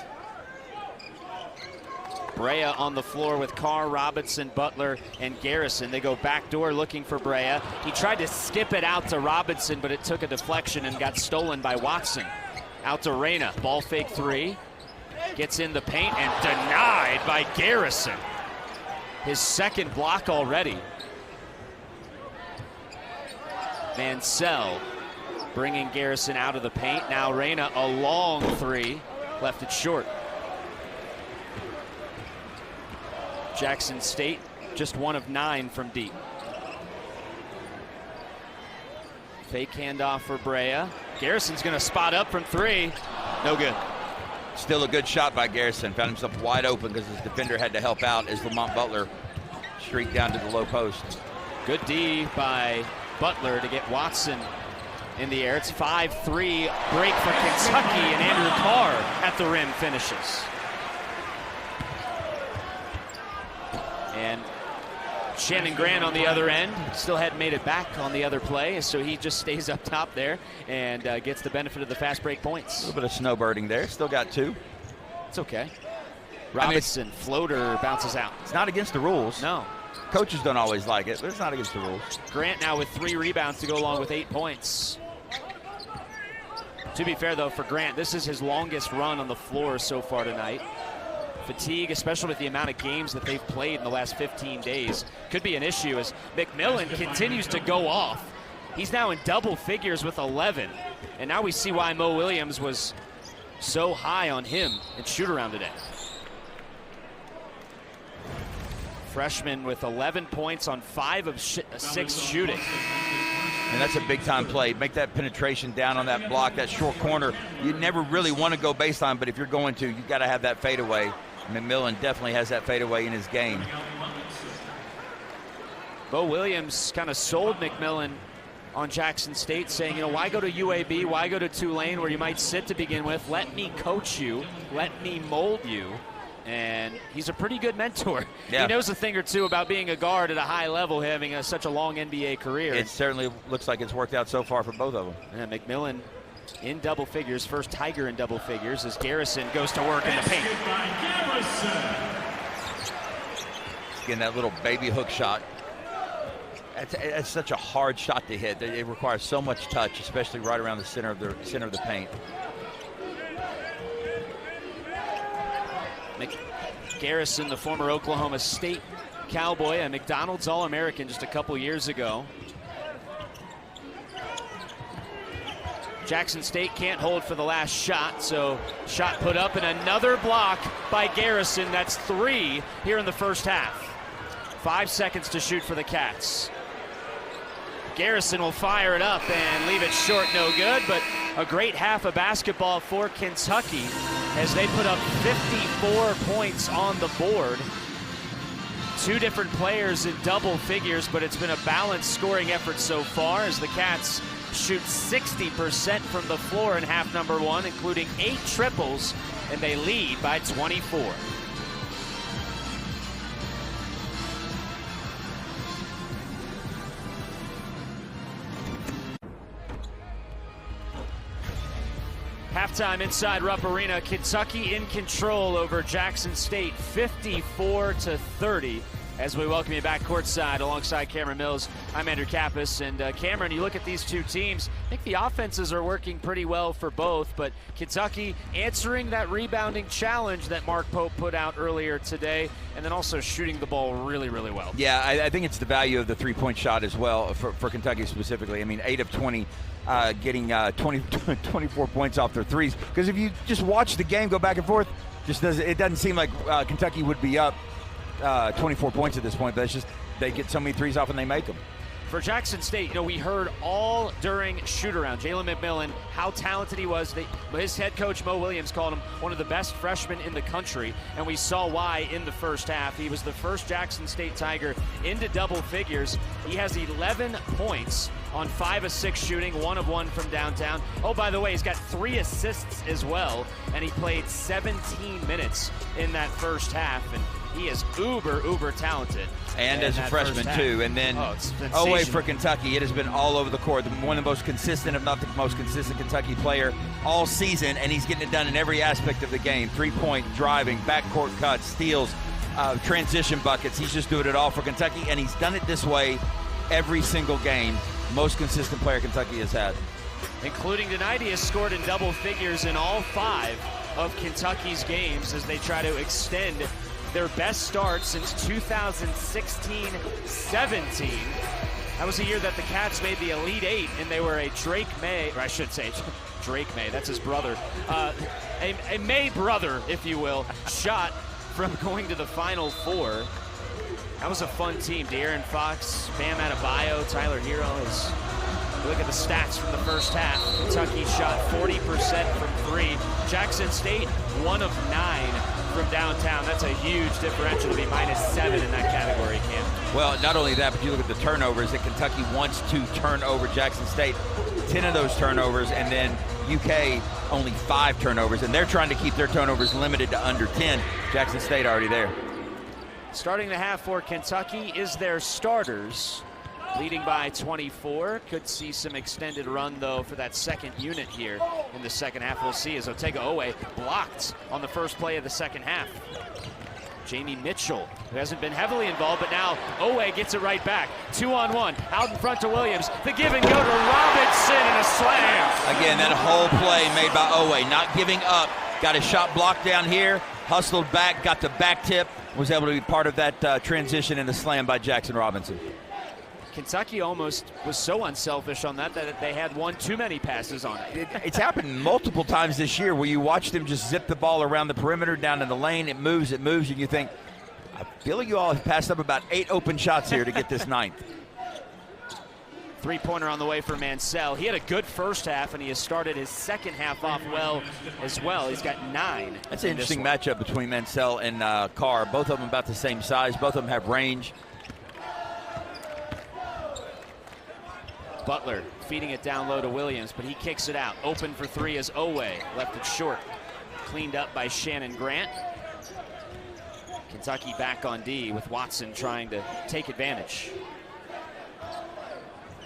Brea on the floor with Carr, Robinson, Butler, and Garrison. They go backdoor looking for Brea. He tried to skip it out to Robinson, but it took a deflection and got stolen by Watson. Out to Reyna. Ball fake three. Gets in the paint and denied by Garrison. His second block already. Mansell bringing Garrison out of the paint. Now Reyna a long three. Left it short. Jackson State just 1 of 9 from deep. Fake handoff for Brea. Garrison's going to spot up from 3. No good. Still a good shot by Garrison. Found himself wide open because his defender had to help out as Lamont Butler streaked down to the low post. Good D by Butler to get Watson in the air. It's 5-3 break for Kentucky, and Andrew Carr at the rim finishes. And Shannon Grant on the other end still hadn't made it back on the other play, so he just stays up top there and gets the benefit of the fast break points. A little bit of snowbirding there. Still got 2. It's okay. Robinson, floater, bounces out. It's not against the rules. No. Coaches don't always like it, but it's not against the rules. Grant now with 3 rebounds to go along with 8 points. To be fair, though, for Grant, this is his longest run on the floor so far tonight. Fatigue, especially with the amount of games that they've played in the last 15 days, could be an issue as McMillan continues to go off. He's now in double figures with 11. And now we see why Mo Williams was so high on him in shoot-around today. Freshman with 11 points on 5 of 6 shooting. And that's a big-time play. Make that penetration down on that block, that short corner. You never really want to go baseline, but if you're going to, you've got to have that fadeaway. McMillan definitely has that fadeaway in his game. Bo Williams kind of sold McMillan on Jackson State, saying, you know, why go to UAB? Why go to Tulane where you might sit to begin with? Let me coach you. Let me mold you. And he's a pretty good mentor. Yeah. He knows a thing or two about being a guard at a high level, having such a long NBA career. It certainly looks like it's worked out so far for both of them. Yeah, McMillan in double figures, first Tiger in double figures as Garrison goes to work in the paint. Again, that little baby hook shot. That's such a hard shot to hit. It requires so much touch, especially right around the center of the paint. Garrison, the former Oklahoma State Cowboy, a McDonald's All-American just a couple years ago. Jackson State can't hold for the last shot, so shot put up and another block by Garrison. That's 3 here in the first half. 5 seconds to shoot for the Cats. Garrison will fire it up and leave it short, no good, but a great half of basketball for Kentucky as they put up 54 points on the board. 2 different players in double figures, but it's been a balanced scoring effort so far as the Cats shoot 60% from the floor in half number 1, including 8 triples, and they lead by 24. Halftime inside Rupp Arena. Kentucky in control over Jackson State, 54-30. As we welcome you back courtside alongside Cameron Mills, I'm Andrew Kappas. And Cameron, you look at these 2 teams, I think the offenses are working pretty well for both, but Kentucky answering that rebounding challenge that Mark Pope put out earlier today, and then also shooting the ball really, really well. Yeah, I think it's the value of the three-point shot as well for Kentucky specifically. I mean, 8 of 20. Getting 24 points off their threes. Because if you just watch the game go back and forth, it doesn't seem like Kentucky would be up 24 points at this point. But it's just they get so many threes off and they make them. For Jackson State, we heard all during shoot-around, Jalen McMillan, how talented he was. His head coach, Mo Williams, called him one of the best freshmen in the country, and we saw why in the first half. He was the first Jackson State Tiger into double figures. He has 11 points on 5 of 6 shooting, 1 of 1 from downtown. Oh, by the way, he's got 3 assists as well, and he played 17 minutes in that first half, and he is uber talented. And as a freshman, too. And then Oweh for Kentucky. It has been all over the court. One of the most consistent, if not the most consistent Kentucky player all season, and he's getting it done in every aspect of the game. Three-point, driving, backcourt cuts, steals, transition buckets. He's just doing it all for Kentucky, and he's done it this way every single game. Most consistent player Kentucky has had. Including tonight, he has scored in double figures in all 5 of Kentucky's games as they try to extend their best start since 2016-17. That was the year that the Cats made the Elite Eight, and they were a Drake May, or I should say Drake May, that's his brother, a May brother, if you will, shot from going to the Final Four. That was a fun team. De'Aaron Fox, Bam Adebayo, Tyler Hero. Look at the stats from the first half. Kentucky shot 40% from 3. Jackson State, 1 of 9 from downtown. That's a huge differential to be -7 in that category, Cam. Well, not only that, but you look at the turnovers that Kentucky wants to turn over Jackson State. 10 of those turnovers, and then UK only 5 turnovers, and they're trying to keep their turnovers limited to under 10. Jackson State already there. Starting the half for Kentucky is their starters, leading by 24. Could see some extended run, though, for that second unit here in the second half. We'll see as Otega Oweh blocked on the first play of the second half. Jamie Mitchell, who hasn't been heavily involved, but now Oweh gets it right back. 2-on-1, out in front to Williams. The give and go to Robinson and a slam. Again, that whole play made by Oweh, not giving up. Got a shot blocked down here, hustled back, got the back tip, was able to be part of that transition and the slam by Jackson Robinson. Kentucky almost was so unselfish on that they had one too many passes on it. It's happened multiple times this year where you watch them just zip the ball around the perimeter, down in the lane. It moves, and you think, I feel like you all have passed up about 8 open shots here to get this 9th. Three-pointer on the way for Mansell. He had a good first half, and he has started his second half off well as well. He's got 9. That's an interesting matchup between Mansell and Carr. Both of them about the same size. Both of them have range. Butler feeding it down low to Williams, but he kicks it out. Open for 3 as Oweh. Left it short. Cleaned up by Shannon Grant. Kentucky back on D with Watson trying to take advantage.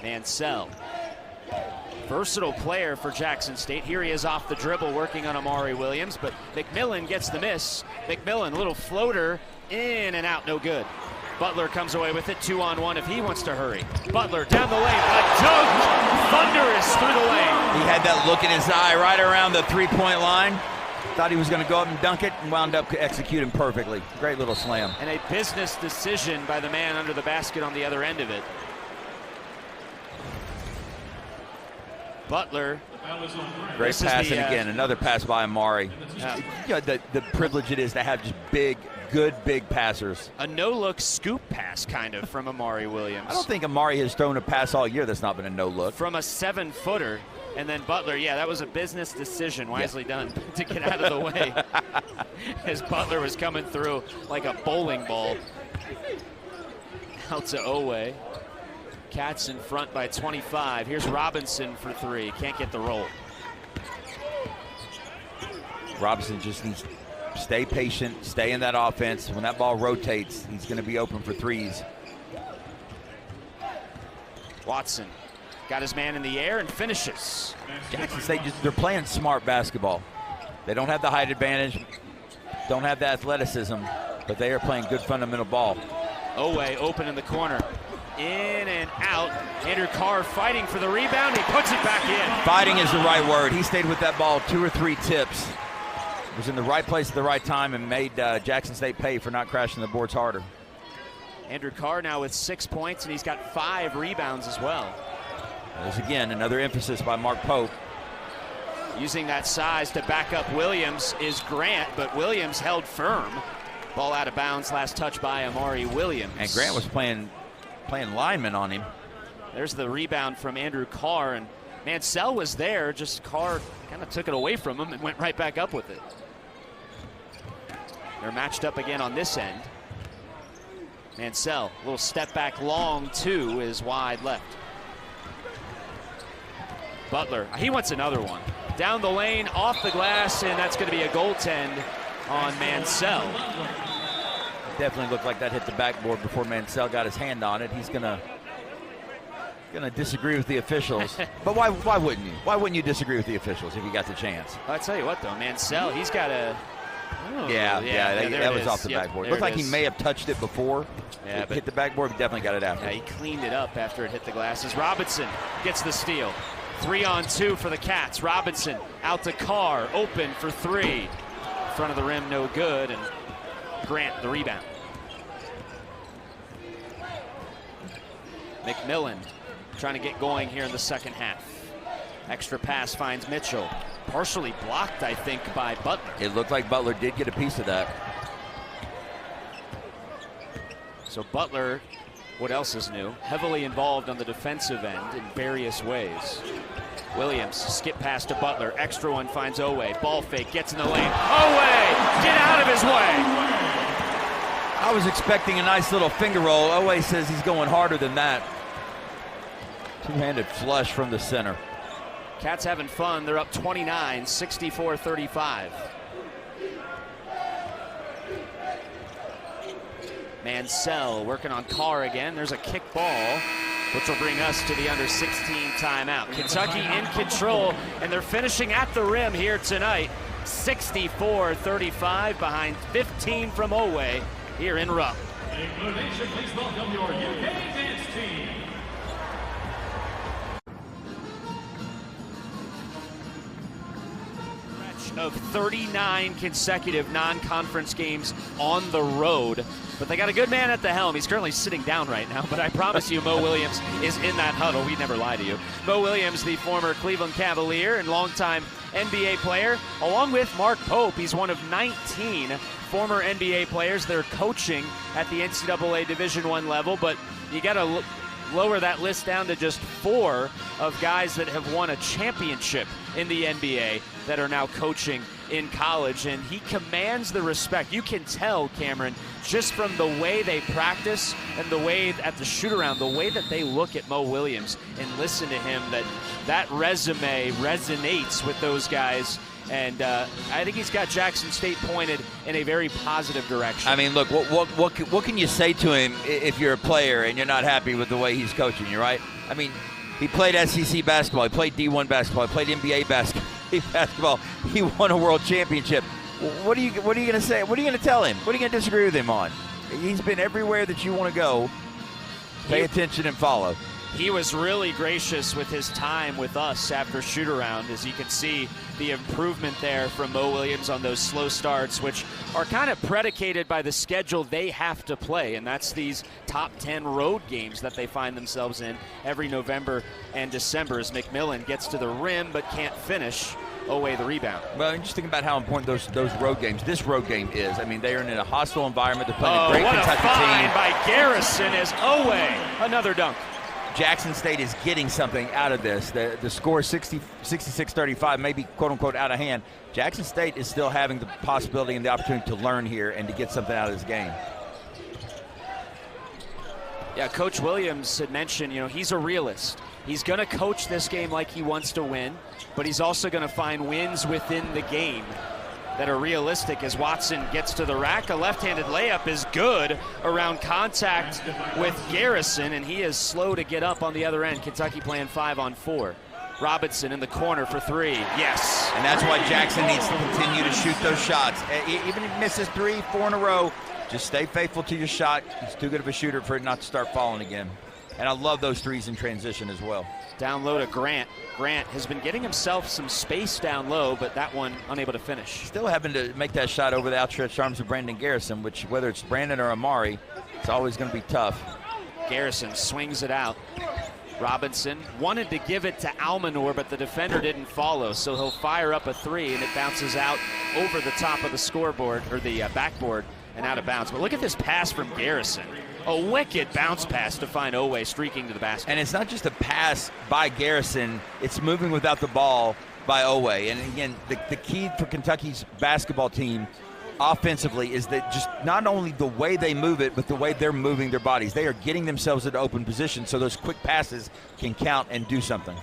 Mansell. Versatile player for Jackson State. Here he is off the dribble working on Amari Williams, but McMillan gets the miss. McMillan, little floater, in and out, no good. Butler comes away with it, 2-on-1 if he wants to hurry. Butler down the lane, a dunk, thunderous through the lane. He had that look in his eye right around the 3-point line. Thought he was going to go up and dunk it, and wound up executing perfectly. Great little slam. And a business decision by the man under the basket on the other end of it. Butler. Great pass, and again, another pass by Amari. You know, the privilege it is to have just good big passers. A no-look scoop pass, kind of, from Amari Williams. I don't think Amari has thrown a pass all year that's not been a no-look. From a 7-footer. And then Butler, yeah, that was a business decision, wisely done, to get out of the way. As Butler was coming through like a bowling ball. Out to Oweh. Cats in front by 25. Here's Robinson for 3. Can't get the roll. Robinson just needs to stay patient, stay in that offense. When that ball rotates, he's going to be open for 3s. Watson got his man in the air and finishes. Jackson State, they're playing smart basketball. They don't have the height advantage, don't have the athleticism, but they are playing good fundamental ball. Oweh open in the corner. In and out. Andrew Carr fighting for the rebound. He puts it back in. Fighting is the right word. He stayed with that ball 2 or 3 tips. Was in the right place at the right time and made Jackson State pay for not crashing the boards harder. Andrew Carr now with 6 points, and he's got 5 rebounds as well. There's again another emphasis by Mark Pope. Using that size to back up Williams is Grant, but Williams held firm. Ball out of bounds, last touch by Amari Williams. And Grant was playing lineman on him. There's the rebound from Andrew Carr, and Mansell was there, just Carr kind of took it away from him and went right back up with it. They're matched up again on this end. Mansell, a little step back long, 2 is wide left. Butler, he wants another one. Down the lane, off the glass, and that's going to be a goaltend on Mansell. Definitely looked like that hit the backboard before Mansell got his hand on it. He's gonna disagree with the officials. But why wouldn't you? Why wouldn't you disagree with the officials if you got the chance? I'll tell you what, though, Mansell, he's got a... that was off the backboard. Looked like he may have touched it before. Yeah, hit the backboard, but definitely got it after. Yeah, he cleaned it up after it hit the glasses. Robinson gets the steal. 3-on-2 for the Cats. Robinson out to Carr, open for 3. Front of the rim, no good, and Grant the rebound. McMillan trying to get going here in the second half. Extra pass finds Mitchell. Partially blocked, I think, by Butler. It looked like Butler did get a piece of that. So Butler, what else is new? Heavily involved on the defensive end in various ways. Williams, skip pass to Butler. Extra one finds Owe. Ball fake, gets in the lane. Owe, get out of his way. I was expecting a nice little finger roll. Owe says he's going harder than that. Two-handed flush from the center. Cats having fun. They're up 29, 64-35. Mansell working on Carr again. There's a kick ball, which will bring us to the under-16 timeout. Kentucky in control, and they're finishing at the rim here tonight. 64-35 behind 15 from Owe here in Rupp. Inclination, please welcome your UK dance team. Of 39 consecutive non-conference games on the road. But they got a good man at the helm. He's currently sitting down right now, but I promise you Mo Williams is in that huddle. We never lie to you. Mo Williams, the former Cleveland Cavalier and longtime NBA player, along with Mark Pope. He's one of 19 former NBA players that are coaching at the NCAA Division I level, but you got to lower that list down to just 4 of guys that have won a championship in the NBA that are now coaching in college, and he commands the respect. You can tell, Cameron, just from the way they practice and the way at the shoot-around, the way that they look at Mo Williams and listen to him, that resume resonates with those guys. And I think he's got Jackson State pointed in a very positive direction. I mean, look, what can you say to him if you're a player and you're not happy with the way he's coaching you, right? I mean, he played SEC basketball, he played D1 basketball, he played NBA basketball, he won a world championship. What are you going to say? What are you going to tell him? What are you going to disagree with him on? He's been everywhere that you want to go. Pay attention and follow. He was really gracious with his time with us after shoot-around. As you can see, the improvement there from Mo Williams on those slow starts, which are kind of predicated by the schedule they have to play, and that's these top 10 road games that they find themselves in every November and December, as McMillan gets to the rim but can't finish. Owe the rebound. Well, just think about how important those road games, this road game is. I mean, they are in a hostile environment. They're playing a great Kentucky team. What a find by Garrison as Owe, another dunk. Jackson State is getting something out of this. The score 66-35, maybe quote-unquote out of hand. Jackson State is still having the possibility and the opportunity to learn here and to get something out of this game. Yeah, Coach Williams had mentioned, he's a realist. He's going to coach this game like he wants to win, but he's also going to find wins within the game that are realistic. As Watson gets to the rack, a left-handed layup is good around contact with Garrison, and he is slow to get up on the other end. Kentucky playing 5-on-4. Robinson in the corner for 3. Yes. And that's why Jackson needs to continue to shoot those shots. Even if he misses 3, 4 in a row, just stay faithful to your shot. He's too good of a shooter for it not to start falling again. And I love those threes in transition as well. Down low to Grant. Grant has been getting himself some space down low, but that one unable to finish. Still having to make that shot over the outstretched arms of Brandon Garrison, which whether it's Brandon or Amari, it's always going to be tough. Garrison swings it out. Robinson wanted to give it to Almanor, but the defender didn't follow, so he'll fire up a 3, and it bounces out over the top of the scoreboard, or the backboard, and out of bounds. But look at this pass from Garrison. A wicked bounce pass to find Owe streaking to the basket. And it's not just a pass by Garrison, it's moving without the ball by Owe. And again, the key for Kentucky's basketball team offensively is that just not only the way they move it, but the way they're moving their bodies. They are getting themselves into open position so those quick passes can count and do something.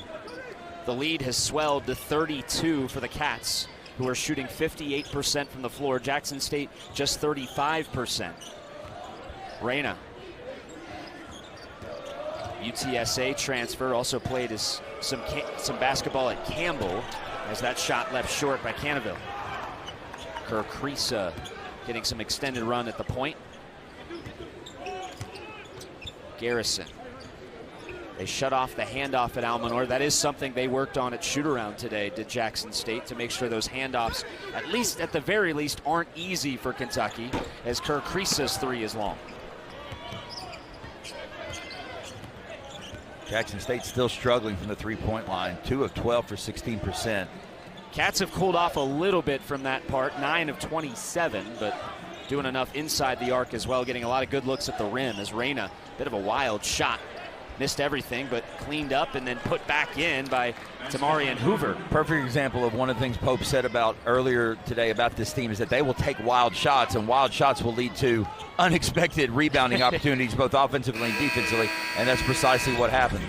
The lead has swelled to 32 for the Cats, who are shooting 58% from the floor. Jackson State just 35%. Reyna, UTSA transfer, also played some basketball at Campbell, as that shot left short by Canaville. Kerr Kriisa getting some extended run at the point. Garrison. They shut off the handoff at Almanor. That is something they worked on at shoot-around today, did Jackson State, to make sure those handoffs, at the very least, aren't easy for Kentucky, as Kerr Kriisa's three is long. Jackson State still struggling from the three-point line. 2 of 12 for 16%. Cats have cooled off a little bit from that part, 9 of 27, but doing enough inside the arc as well, getting a lot of good looks at the rim as Reyna, bit of a wild shot. Missed everything, but cleaned up and then put back in by Tamarian Hoover. Perfect example of one of the things Pope said about earlier today about this team is that they will take wild shots, and wild shots will lead to unexpected rebounding opportunities, both offensively and defensively, and that's precisely what happened.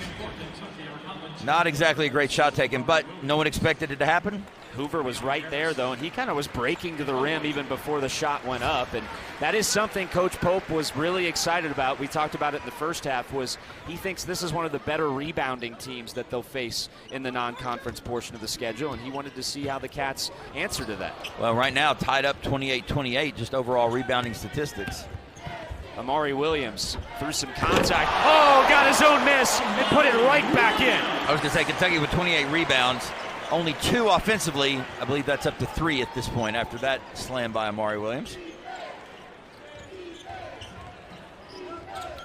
Not exactly a great shot taken, but no one expected it to happen. Hoover was right there, though, and he kind of was breaking to the rim even before the shot went up. And that is something Coach Pope was really excited about. We talked about it in the first half, was he thinks this is one of the better rebounding teams that they'll face in the non-conference portion of the schedule, and he wanted to see how the Cats answer to that. Well, right now, tied up 28-28, just overall rebounding statistics. Amari Williams threw some contact. Oh, got his own miss and put it right back in. I was going to say, Kentucky with 28 rebounds. Only 2 offensively. I believe that's up to 3 at this point after that slam by Amari Williams.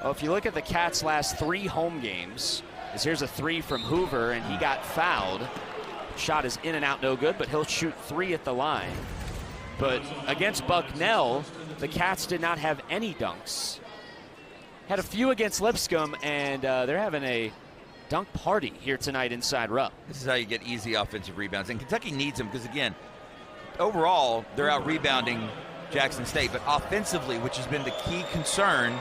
Well, if you look at the Cats' last 3 home games, here's a 3 from Hoover, and he got fouled. Shot is in and out, no good, but he'll shoot 3 at the line. But against Bucknell, the Cats did not have any dunks. Had a few against Lipscomb, and they're having a dunk party here tonight inside Rupp. This is how you get easy offensive rebounds. And Kentucky needs them because, again, overall, they're out rebounding Jackson State. But offensively, which has been the key concern,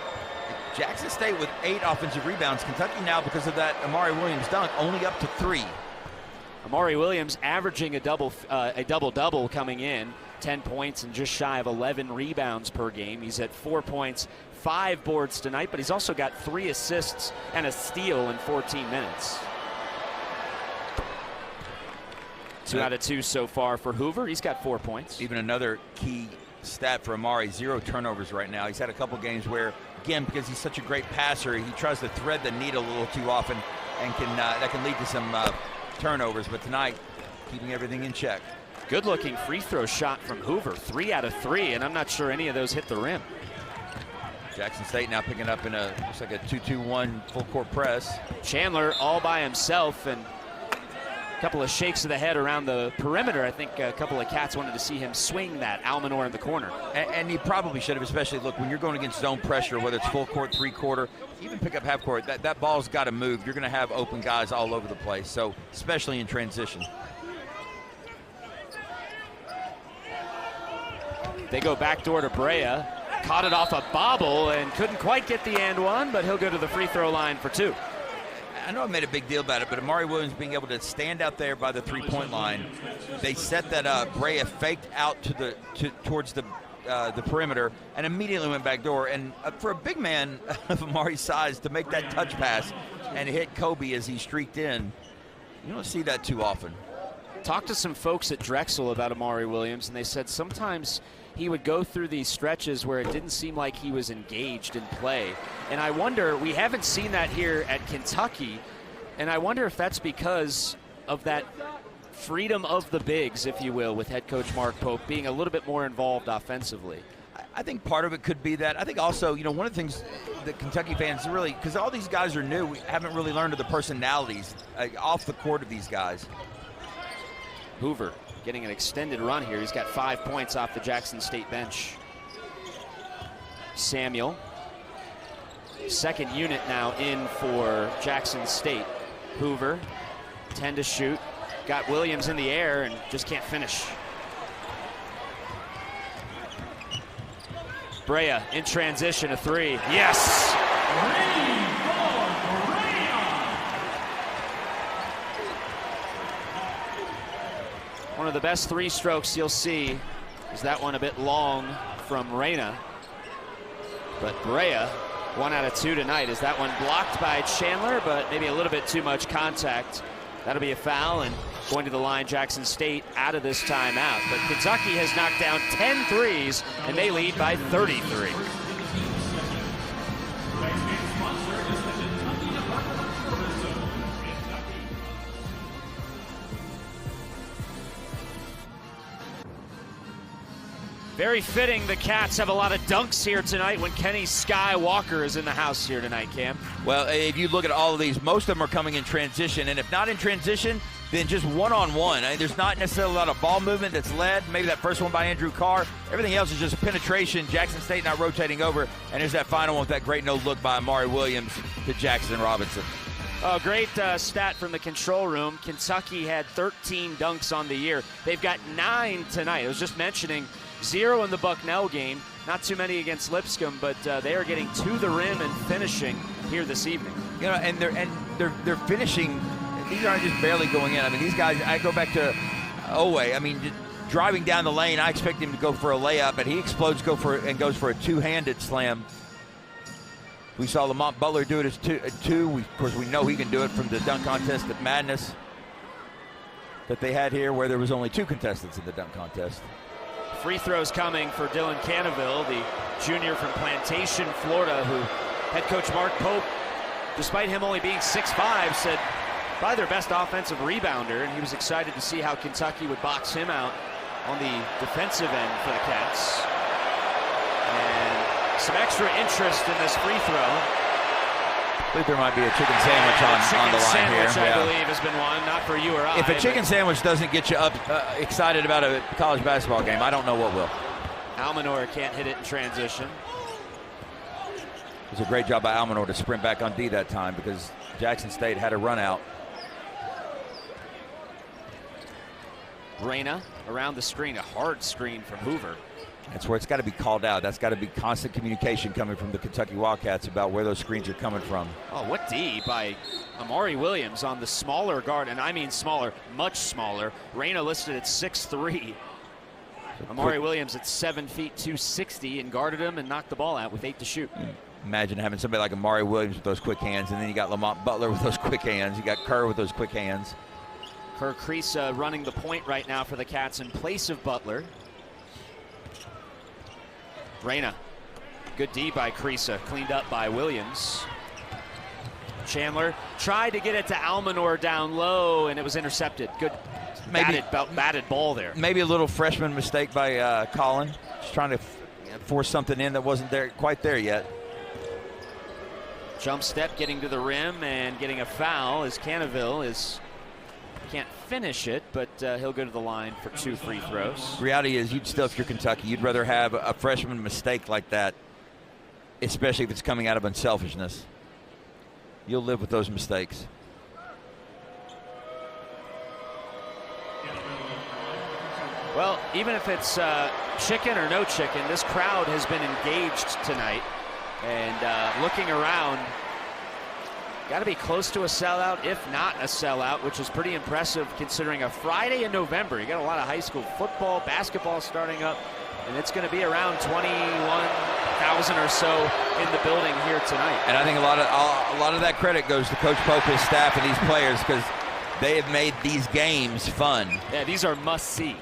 Jackson State with 8 offensive rebounds. Kentucky now, because of that Amari Williams dunk, only up to 3. Amari Williams averaging a double-double coming in, 10 points and just shy of 11 rebounds per game. He's at 4 points, 5 boards tonight, but he's also got 3 assists and a steal in 14 minutes. 2 out of 2 so far for Hoover. He's got 4 points. Even another key stat for Amari, 0 turnovers right now. He's had a couple games where, again, because he's such a great passer, he tries to thread the needle a little too often, and that can lead to some turnovers. But tonight, keeping everything in check. Good-looking free throw shot from Hoover, 3 out of 3, and I'm not sure any of those hit the rim. Jackson State now picking up in looks like a 2-2-1 full court press. Chandler all by himself, and a couple of shakes of the head around the perimeter. I think a couple of Cats wanted to see him swing that. Almanor in the corner. And he probably should have, especially, look, when you're going against zone pressure, whether it's full court, 3-quarter, even pick up half court, that ball's got to move. You're going to have open guys all over the place, so especially in transition. They go backdoor to Brea. Caught it off a bobble and couldn't quite get the and one, but he'll go to the free throw line for 2. I know I made a big deal about it, but Amari Williams being able to stand out there by the 3-point line, they set that up. Brea faked out towards the perimeter and immediately went backdoor. And for a big man of Amari's size to make that touch pass and hit Kobe as he streaked in, you don't see that too often. Talked to some folks at Drexel about Amari Williams, and they said sometimes he would go through these stretches where it didn't seem like he was engaged in play. And I wonder, we haven't seen that here at Kentucky, and I wonder if that's because of that freedom of the bigs, if you will, with head coach Mark Pope being a little bit more involved offensively. I think part of it could be that. I think also, one of the things that Kentucky fans really, because all these guys are new, we haven't really learned of the personalities off the court of these guys. Hoover getting an extended run here. He's got 5 points off the Jackson State bench. Samuel second unit now in for Jackson State. Hoover, 10 to shoot. Got Williams in the air and just can't finish. Brea in transition, a three. Yes! One of the best three strokes you'll see is that one a bit long from Reyna. But Brea, 1 out of 2 tonight. Is that one blocked by Chandler, but maybe a little bit too much contact. That'll be a foul, and going to the line, Jackson State out of this timeout. But Kentucky has knocked down 10 threes, and they lead by 33. Very fitting the Cats have a lot of dunks here tonight when Kenny Skywalker is in the house here tonight, Cam. Well, if you look at all of these, most of them are coming in transition, and if not in transition, then just one-on-one. There's not necessarily a lot of ball movement that's led. Maybe that first one by Andrew Carr. Everything else is just penetration. Jackson State not rotating over, and there's that final one with that great no-look by Amari Williams to Jackson Robinson. Oh, great stat from the control room. Kentucky had 13 dunks on the year. They've got 9 tonight. I was just mentioning 0 in the Bucknell game. Not too many against Lipscomb, but they are getting to the rim and finishing here this evening. You know, and they're finishing. These aren't just barely going in. I mean, these guys. I go back to Owe. I mean, driving down the lane, I expect him to go for a layup, and he explodes, goes for a two-handed slam. We saw Lamont Butler do it as two. Of course, we know he can do it from the dunk contest at Madness that they had here, where there was only 2 contestants in the dunk contest. Free throws coming for Dylan Canaville, the junior from Plantation, Florida, who head coach Mark Pope, despite him only being 6'5", said probably their best offensive rebounder, and he was excited to see how Kentucky would box him out on the defensive end for the Cats. And some extra interest in this free throw. I believe there might be a chicken sandwich on the line sandwich, here. I believe, has been one, not for you or I. If a chicken sandwich doesn't get you up excited about a college basketball game, I don't know what will. Almanor can't hit it in transition. It was a great job by Almanor to sprint back on D that time because Jackson State had a run out. Reyna around the screen, a hard screen from Hoover. That's where it's got to be called out. That's got to be constant communication coming from the Kentucky Wildcats about where those screens are coming from. Oh, what D by Amari Williams on the smaller guard, and I mean smaller, much smaller. Reyna listed at 6'3". Amari Williams at 7 feet 260 and guarded him and knocked the ball out with 8 to shoot. Imagine having somebody like Amari Williams with those quick hands, and then you got Lamont Butler with those quick hands. You got Kerr with those quick hands. Kerr Kriisa running the point right now for the Cats in place of Butler. Reyna, good D by Kriisa, cleaned up by Williams. Chandler tried to get it to Almanor down low, and it was intercepted. Good batted ball there. Maybe a little freshman mistake by Colin, just trying to force something in that wasn't there quite there yet. Jump step, getting to the rim and getting a foul as Canaville can't finish it, but he'll go to the line for 2 free throws. Reality is, if you're Kentucky, you'd rather have a freshman mistake like that, especially if it's coming out of unselfishness. You'll live with those mistakes. Well, even if it's chicken or no chicken, this crowd has been engaged tonight. And looking around, got to be close to a sellout, if not a sellout, which is pretty impressive considering a Friday in November. You got a lot of high school football, basketball starting up, and it's going to be around 21,000 or so in the building here tonight. And I think a lot of that credit goes to Coach Pope, his staff, and these players because they have made these games fun. Yeah, these are must-see,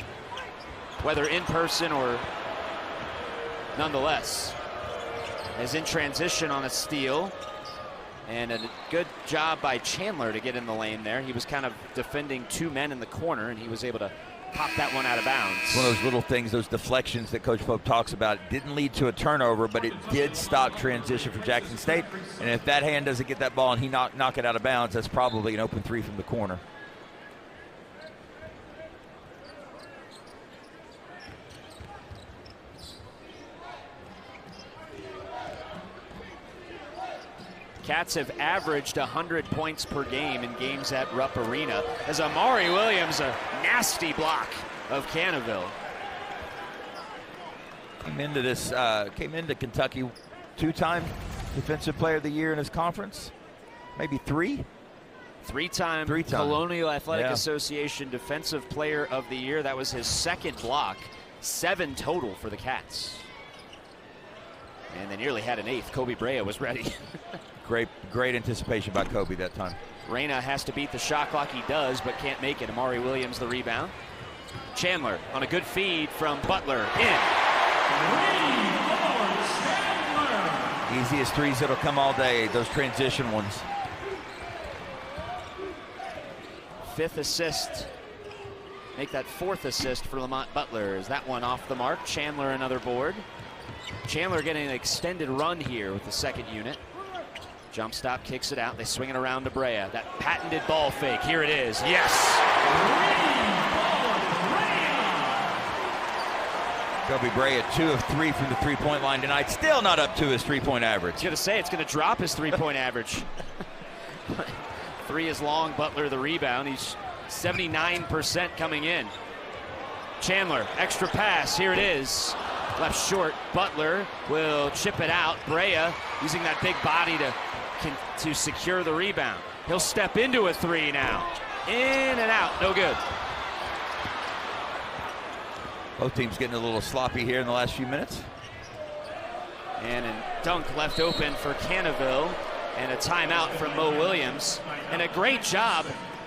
whether in person or nonetheless. As in transition on a steal. And a good job by Chandler to get in the lane there. He was kind of defending 2 men in the corner, and he was able to pop that one out of bounds. One of those little things, those deflections that Coach Pope talks about, didn't lead to a turnover, but it did stop transition for Jackson State. And if that hand doesn't get that ball and he knock it out of bounds, that's probably an open 3 from the corner. Cats have averaged 100 points per game in games at Rupp Arena. As Amari Williams, a nasty block of Cannaville. Came into Kentucky, 2-time Defensive Player of the Year in his conference, maybe 3. Three-time Colonial Athletic Association Defensive Player of the Year. That was his second block. 7 total for the Cats. And they nearly had an 8th. Kobe Brea was ready. Great anticipation by Kobe that time. Reyna has to beat the shot clock. He does, but can't make it. Amari Williams the rebound. Chandler on a good feed from Butler. In. Easiest threes that'll come all day, those transition ones. 5th assist. Make that 4th assist for Lamont Butler. Is that one off the mark? Chandler another board. Chandler getting an extended run here with the second unit. Jump stop, kicks it out. They swing it around to Brea. That patented ball fake. Here it is. Yes! Kobe Brea 2 of 3 from the three-point line tonight. Still not up to his three-point average. I was going to say, it's going to drop his three-point average. 3 is long. Butler the rebound. He's 79% coming in. Chandler, extra pass. Here it is. Left short. Butler will chip it out. Brea using that big body to secure the rebound. He'll step into a 3 now. In and out. No good. Both teams getting a little sloppy here in the last few minutes. And a dunk left open for Cannaville. And a timeout from Mo Williams. And a great job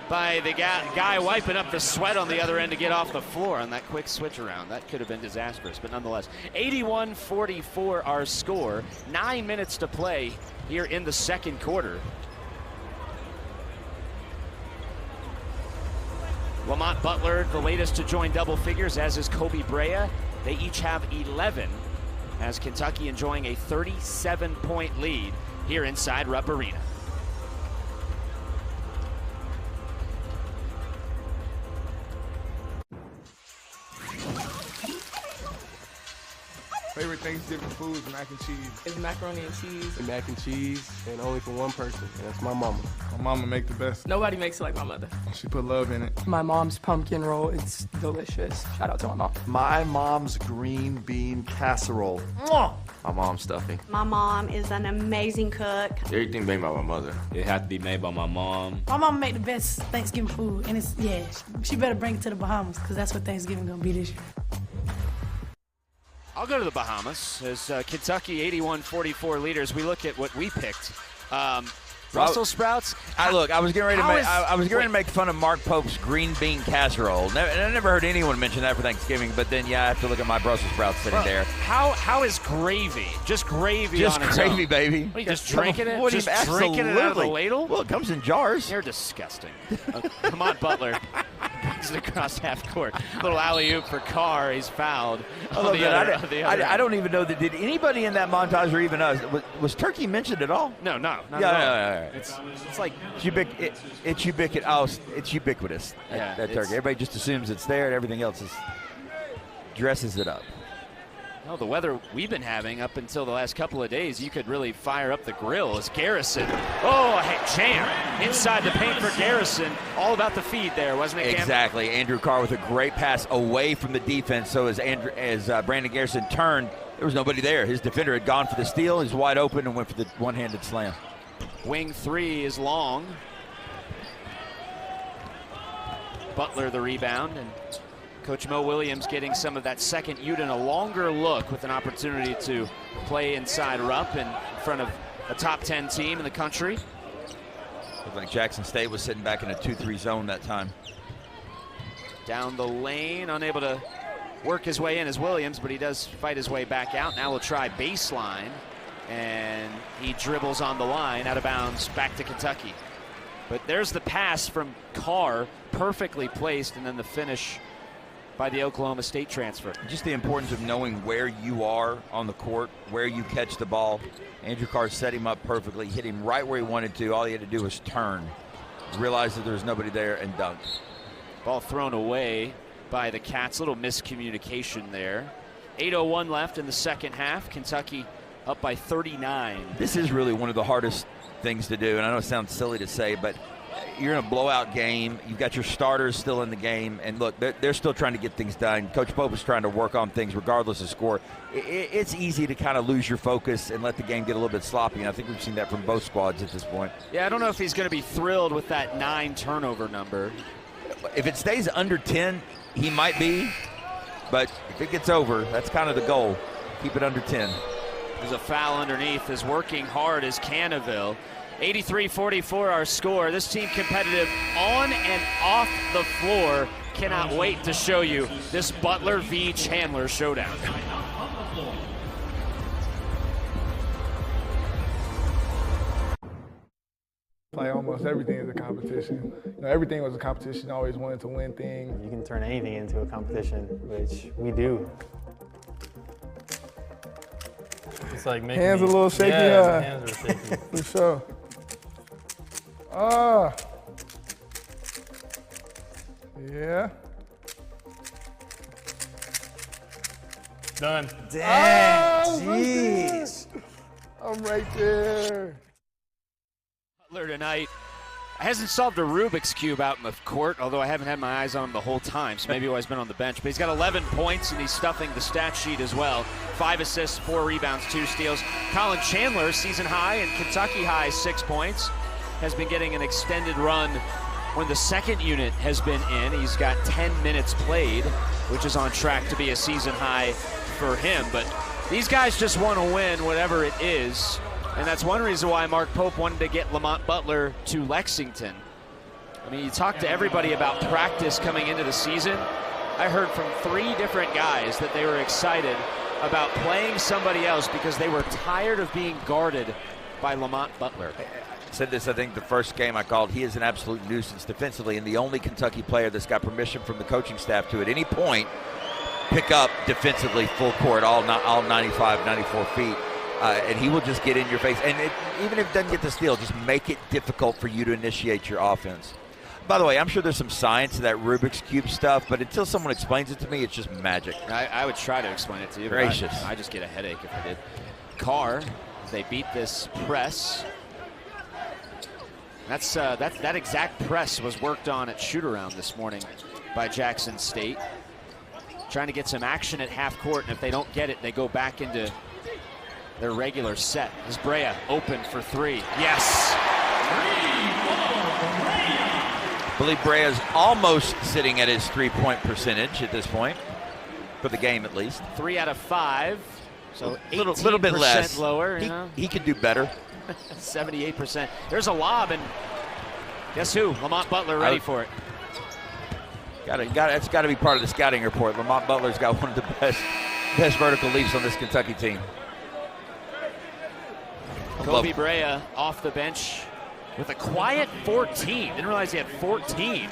by the guy wiping up the sweat on the other end to get off the floor on that quick switch around. That could have been disastrous, but nonetheless. 81-44 our score. 9 minutes to play here in the second quarter. Lamont Butler, the latest to join double figures, as is Kobe Brea. They each have 11, as Kentucky enjoying a 37-point lead here inside Rupp Arena. Favorite Thanksgiving food is mac and cheese. It's macaroni and cheese. And mac and cheese, and only for one person, and that's my mama. My mama make the best. Nobody makes it like my mother. She put love in it. My mom's pumpkin roll, it's delicious. Shout out to my mom. My mom's green bean casserole. Mwah! My mom's stuffing. My mom is an amazing cook. Everything made by my mother. It had to be made by my mom. My mom make the best Thanksgiving food, and she better bring it to the Bahamas, because that's what Thanksgiving gonna be this year. I'll go to the Bahamas as Kentucky 81-44 leaders. We look at what we picked. Brussels sprouts. I was getting ready to make fun of Mark Pope's green bean casserole. I never heard anyone mention that for Thanksgiving. But then, I have to look at my Brussels sprouts sitting there. How is gravy? Just gravy. Just on its gravy, own. baby. What, are you just drinking it? What, just drinking it out of the ladle? Well, it comes in jars. You're disgusting. Lamont Butler brings it across half court. Little alley-oop for Carr. He's fouled. I don't even know that. Did anybody in that montage or even us? Was Turkey mentioned at all? No, not at all. Yeah. It's like it's ubiquitous. Oh, it's ubiquitous. Yeah, that turkey. Everybody just assumes it's there, and everything else dresses it up. No, the weather we've been having up until the last couple of days, you could really fire up the grill as Garrison. Oh, jam inside the paint for Garrison. All about the feed there, wasn't it, Cam? Exactly. Andrew Carr with a great pass away from the defense. So as Brandon Garrison turned, there was nobody there. His defender had gone for the steal. He's wide open and went for the one-handed slam. Wing 3 is long. Butler the rebound, and Coach Mo Williams getting some of that second unit and a longer look with an opportunity to play inside Rupp in front of a top 10 team in the country. Looked like Jackson State was sitting back in a 2-3 zone that time. Down the lane, unable to work his way in as Williams, but he does fight his way back out. Now we'll try baseline, and he dribbles on the line, out of bounds, back to Kentucky. But there's the pass from Carr, perfectly placed, and then the finish by the Oklahoma State transfer. Just the importance of knowing where you are on the court, where you catch the ball. Andrew Carr set him up perfectly, hit him right where he wanted to. All he had to do was turn, realize that there was nobody there, and dunk. Ball thrown away by the Cats. Little miscommunication there. 8:01 left in the second half. Kentucky up by 39. This is really one of the hardest things to do, and I know it sounds silly to say, but you're in a blowout game. You've got your starters still in the game, and look, they're still trying to get things done. Coach Pope is trying to work on things regardless of score. It's easy to kind of lose your focus and let the game get a little bit sloppy, and I think we've seen that from both squads at this point. Yeah, I don't know if he's going to be thrilled with that 9 turnover number. If it stays under 10, he might be, but if it gets over, that's kind of the goal. Keep it under 10. There's a foul underneath. Is working hard as Cannaville. 83-44 our score. This team competitive on and off the floor. Cannot wait to show you this Butler v. Chandler showdown. Like almost everything is a competition. Everything was a competition. I always wanted to win things. You can turn anything into a competition, which we do. It's like making hands a little shaky. Yeah, hands are shaky. For sure. Yeah. Done. Damn. Jeez. I'm right there. Butler tonight hasn't solved a Rubik's Cube out in the court, although I haven't had my eyes on him the whole time, so maybe he's been on the bench. But he's got 11 points, and he's stuffing the stat sheet as well. 5 assists, 4 rebounds, 2 steals. Colin Chandler, season high and Kentucky high, 6 points. Has been getting an extended run when the second unit has been in. He's got 10 minutes played, which is on track to be a season high for him. But these guys just want to win whatever it is. And that's one reason why Mark Pope wanted to get Lamont Butler to Lexington. I mean, you talk to everybody about practice coming into the season. I heard from 3 different guys that they were excited about playing somebody else because they were tired of being guarded by Lamont Butler. I said this, I think, the first game I called. He is an absolute nuisance defensively, and the only Kentucky player that's got permission from the coaching staff to, at any point, pick up defensively full court, all 95, 94 feet. And he will just get in your face. And even if it doesn't get the steal, just make it difficult for you to initiate your offense. By the way, I'm sure there's some science to that Rubik's Cube stuff, but until someone explains it to me, it's just magic. I would try to explain it to you. Gracious. I just get a headache if I did. Carr, they beat this press. That exact press was worked on at shoot-around this morning by Jackson State. Trying to get some action at half court, and if they don't get it, they go back into their regular set. Is Brea open for 3? Yes. I believe Brea's almost sitting at his3-point percentage at this point, for the game at least. 3 out of 5, so 18% little bit less. Lower. He could do better. 78%. There's a lob, and guess who? Lamont Butler ready for it. It's got to be part of the scouting report. Lamont Butler's got one of the best vertical leaps on this Kentucky team. Kobe Brea off the bench with a quiet 14. Didn't realize he had 14.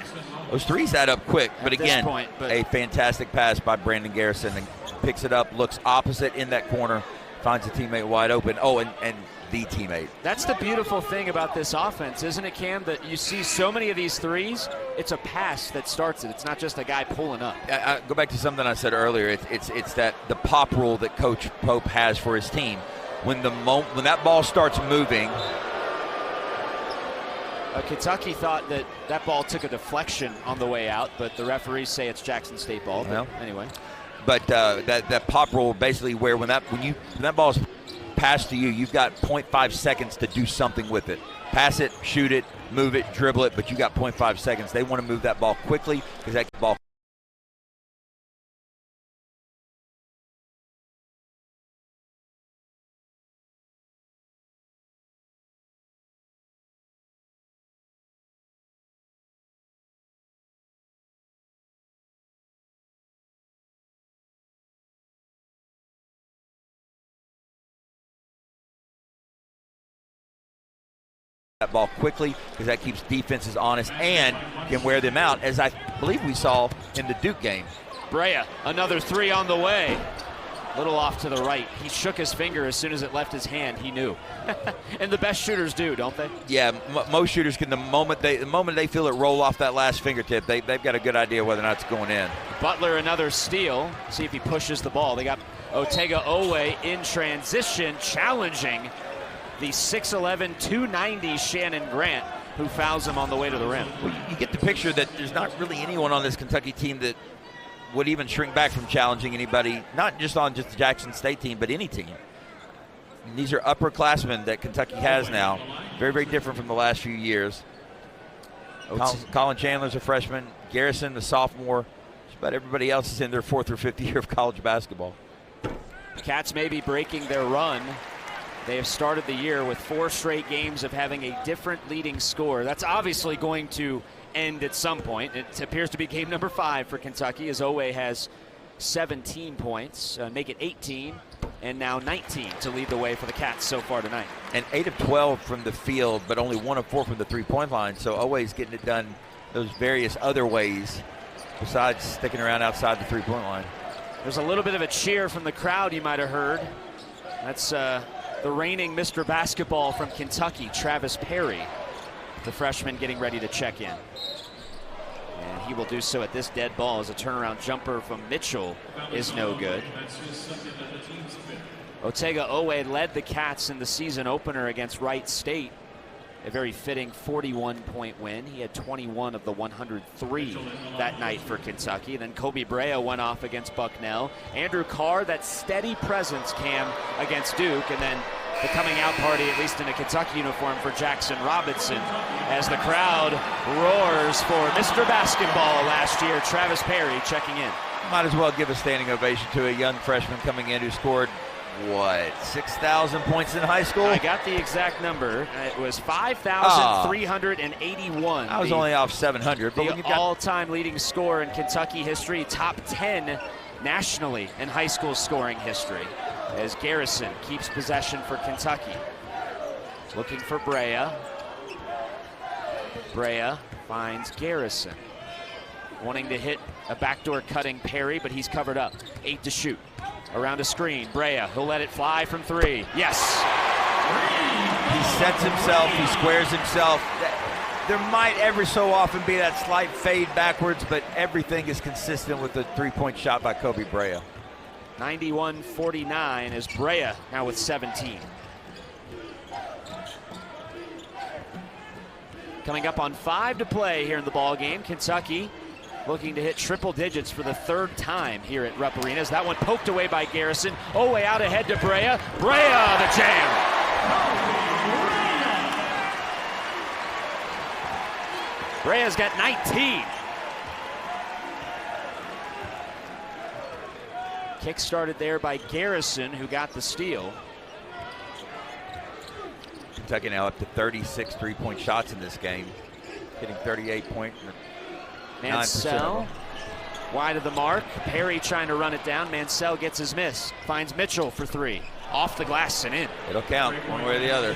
Those threes add up quick, but again, a fantastic pass by Brandon Garrison, and picks it up, looks opposite in that corner, finds a teammate wide open. Oh, and the teammate. That's the beautiful thing about this offense, isn't it, Cam? That you see so many of these threes, it's a pass that starts it. It's not just a guy pulling up. I go back to something I said earlier. It's that the pop rule that Coach Pope has for his team. When that ball starts moving. Kentucky thought that ball took a deflection on the way out, but the referees say it's Jackson State ball. But anyway. But that pop rule basically where when that ball is passed to you, you've got 0.5 seconds to do something with it. Pass it, shoot it, move it, dribble it, but you got 0.5 seconds. They want to move that ball quickly because that ball. That ball quickly because that keeps defenses honest and can wear them out, as I believe we saw in the Duke game. Brea, another 3 on the way. Little off to the right. He shook his finger as soon as it left his hand. He knew. And the best shooters do, don't they? Yeah, most shooters can. The moment they feel it roll off that last fingertip, they've got a good idea whether or not it's going in. Butler, another steal. See if he pushes the ball. They got Otega Owe in transition, challenging the 6'11", 290 Shannon Grant, who fouls him on the way to the rim. Well, you get the picture that there's not really anyone on this Kentucky team that would even shrink back from challenging anybody, not just on just the Jackson State team, but any team. And these are upperclassmen that Kentucky has now. Very, very different from the last few years. Colin Chandler's a freshman. Garrison, the sophomore. Just about everybody else is in their 4th or 5th year of college basketball. Cats may be breaking their run. They have started the year with 4 straight games of having a different leading scorer. That's obviously going to end at some point. It appears to be game number 5 for Kentucky, as Owe has 17 points, make it 18, and now 19 to lead the way for the Cats so far tonight. And 8 of 12 from the field, but only 1 of 4 from the three-point line. So Owe's getting it done those various other ways besides sticking around outside the three-point line. There's a little bit of a cheer from the crowd you might have heard. That's the reigning Mr. Basketball from Kentucky, Travis Perry, the freshman getting ready to check in. And he will do so at this dead ball as a turnaround jumper from Mitchell is no good. Otega Owe led the Cats in the season opener against Wright State. A very fitting 41-point win. He had 21 of the 103 that night for Kentucky. Then Kobe Brea went off against Bucknell. Andrew Carr, that steady presence, Cam, against Duke. And then the coming out party, at least in a Kentucky uniform, for Jackson Robinson, as the crowd roars for Mr. Basketball last year, Travis Perry checking in. Might as well give a standing ovation to a young freshman coming in who scored, 6,000 points in high school? I got the exact number. It was 5,381. I was only off 700. But the all-time leading scorer in Kentucky history, top 10 nationally in high school scoring history, as Garrison keeps possession for Kentucky. Looking for Brea. Brea finds Garrison. Wanting to hit a backdoor cutting Perry, but he's covered up. 8 to shoot. Around a screen, Brea, he'll let it fly from 3. Yes! He sets himself, he squares himself. There might every so often be that slight fade backwards, but everything is consistent with the three-point shot by Kobe Brea. 91-49 as Brea now with 17. Coming up on 5 to play here in the ball game. Kentucky looking to hit triple digits for the 3rd time here at Rupp Arena. That one poked away by Garrison. Owe out ahead to Brea. Brea, the jam. Brea's got 19. Kick started there by Garrison, who got the steal. Kentucky now up to 36 three-point shots in this game, hitting 38 Mansell wide of the mark. Perry trying to run it down. Mansell gets his miss. Finds Mitchell for 3. Off the glass and in. It'll count one way or the other.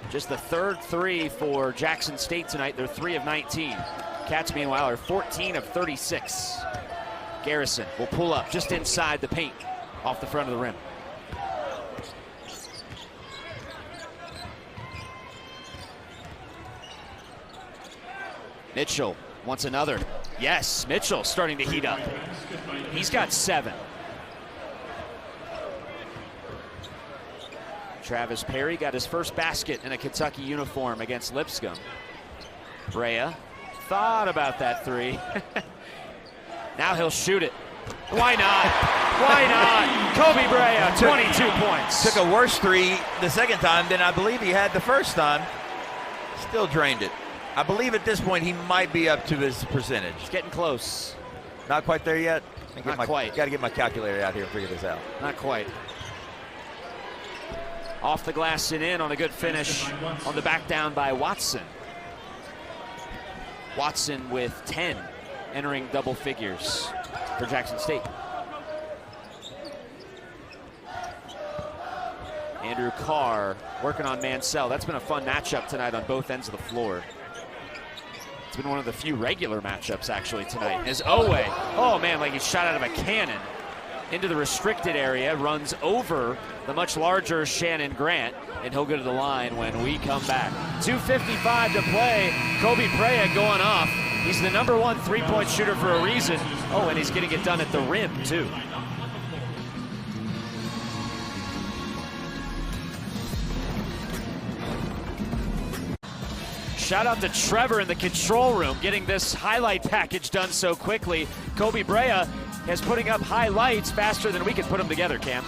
Just the 3rd 3 for Jackson State tonight. They're 3 of 19. Cats, meanwhile, are 14 of 36. Garrison will pull up just inside the paint, off the front of the rim. Mitchell wants another. Yes, Mitchell starting to heat up. He's got 7. Travis Perry got his first basket in a Kentucky uniform against Lipscomb. Brea thought about that 3. Now he'll shoot it. Why not? Why not? Kobe Brea, 22 points. Took a worse 3 the second time than I believe he had the first time. Still drained it. I believe at this point he might be up to his percentage. It's getting close. Not quite there yet? Not quite. Got to get my calculator out here and figure this out. Not quite. Off the glass and in on a good finish on the back down by Watson. Watson with 10, entering double figures for Jackson State. Andrew Carr working on Mansell. That's been a fun matchup tonight on both ends of the floor. It's been one of the few regular matchups actually tonight. Is Owe, oh man, like he shot out of a cannon. into the restricted area, runs over the much larger Shannon Grant, and he'll go to the line when we come back. 2:55 to play. Kobe Brea going off. He's the #1 3-point shooter for a reason. Oh, and he's getting it done at the rim, too. Shout out to Trevor in the control room, getting this highlight package done so quickly. Kobe Brea is putting up highlights faster than we could put them together, Cam.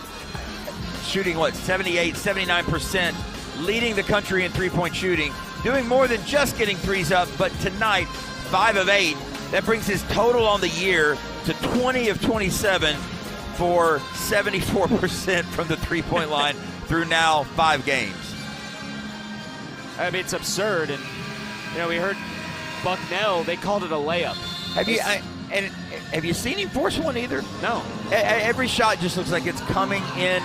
Shooting, 78, 79%, leading the country in three-point shooting, doing more than just getting threes up, but tonight, 5 of 8. That brings his total on the year to 20 of 27 for 74% from the three-point line through now 5 games. I mean, it's absurd, and we heard Bucknell, they called it a layup. Have you seen him force one either? No. Every shot just looks like it's coming in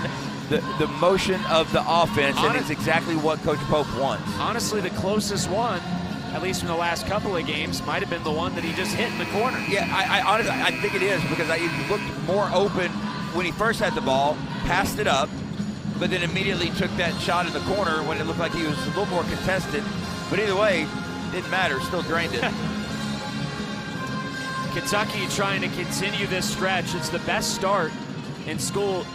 the motion of the offense, and it's exactly what Coach Pope wants. Honestly, the closest one, at least from the last couple of games, might have been the one that he just hit in the corner. Yeah, I think it is, because he looked more open when he first had the ball, passed it up, but then immediately took that shot in the corner when it looked like he was a little more contested. But either way, didn't matter, still drained it. Kentucky trying to continue this stretch. It's the best start in school,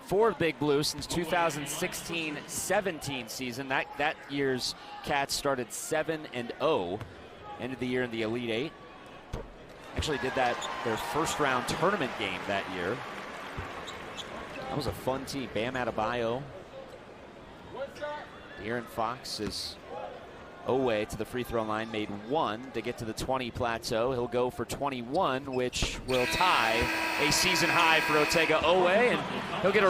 for Big Blue since 2016-17 season. That year's Cats started 7-0, ended the year in the Elite Eight. Actually did their first round tournament game that year. That was a fun team. Bam Adebayo. De'Aaron Fox is away to the free throw line, made 1 to get to the 20 plateau. He'll go for 21, which will tie a season high for Otega Owe, and he'll get a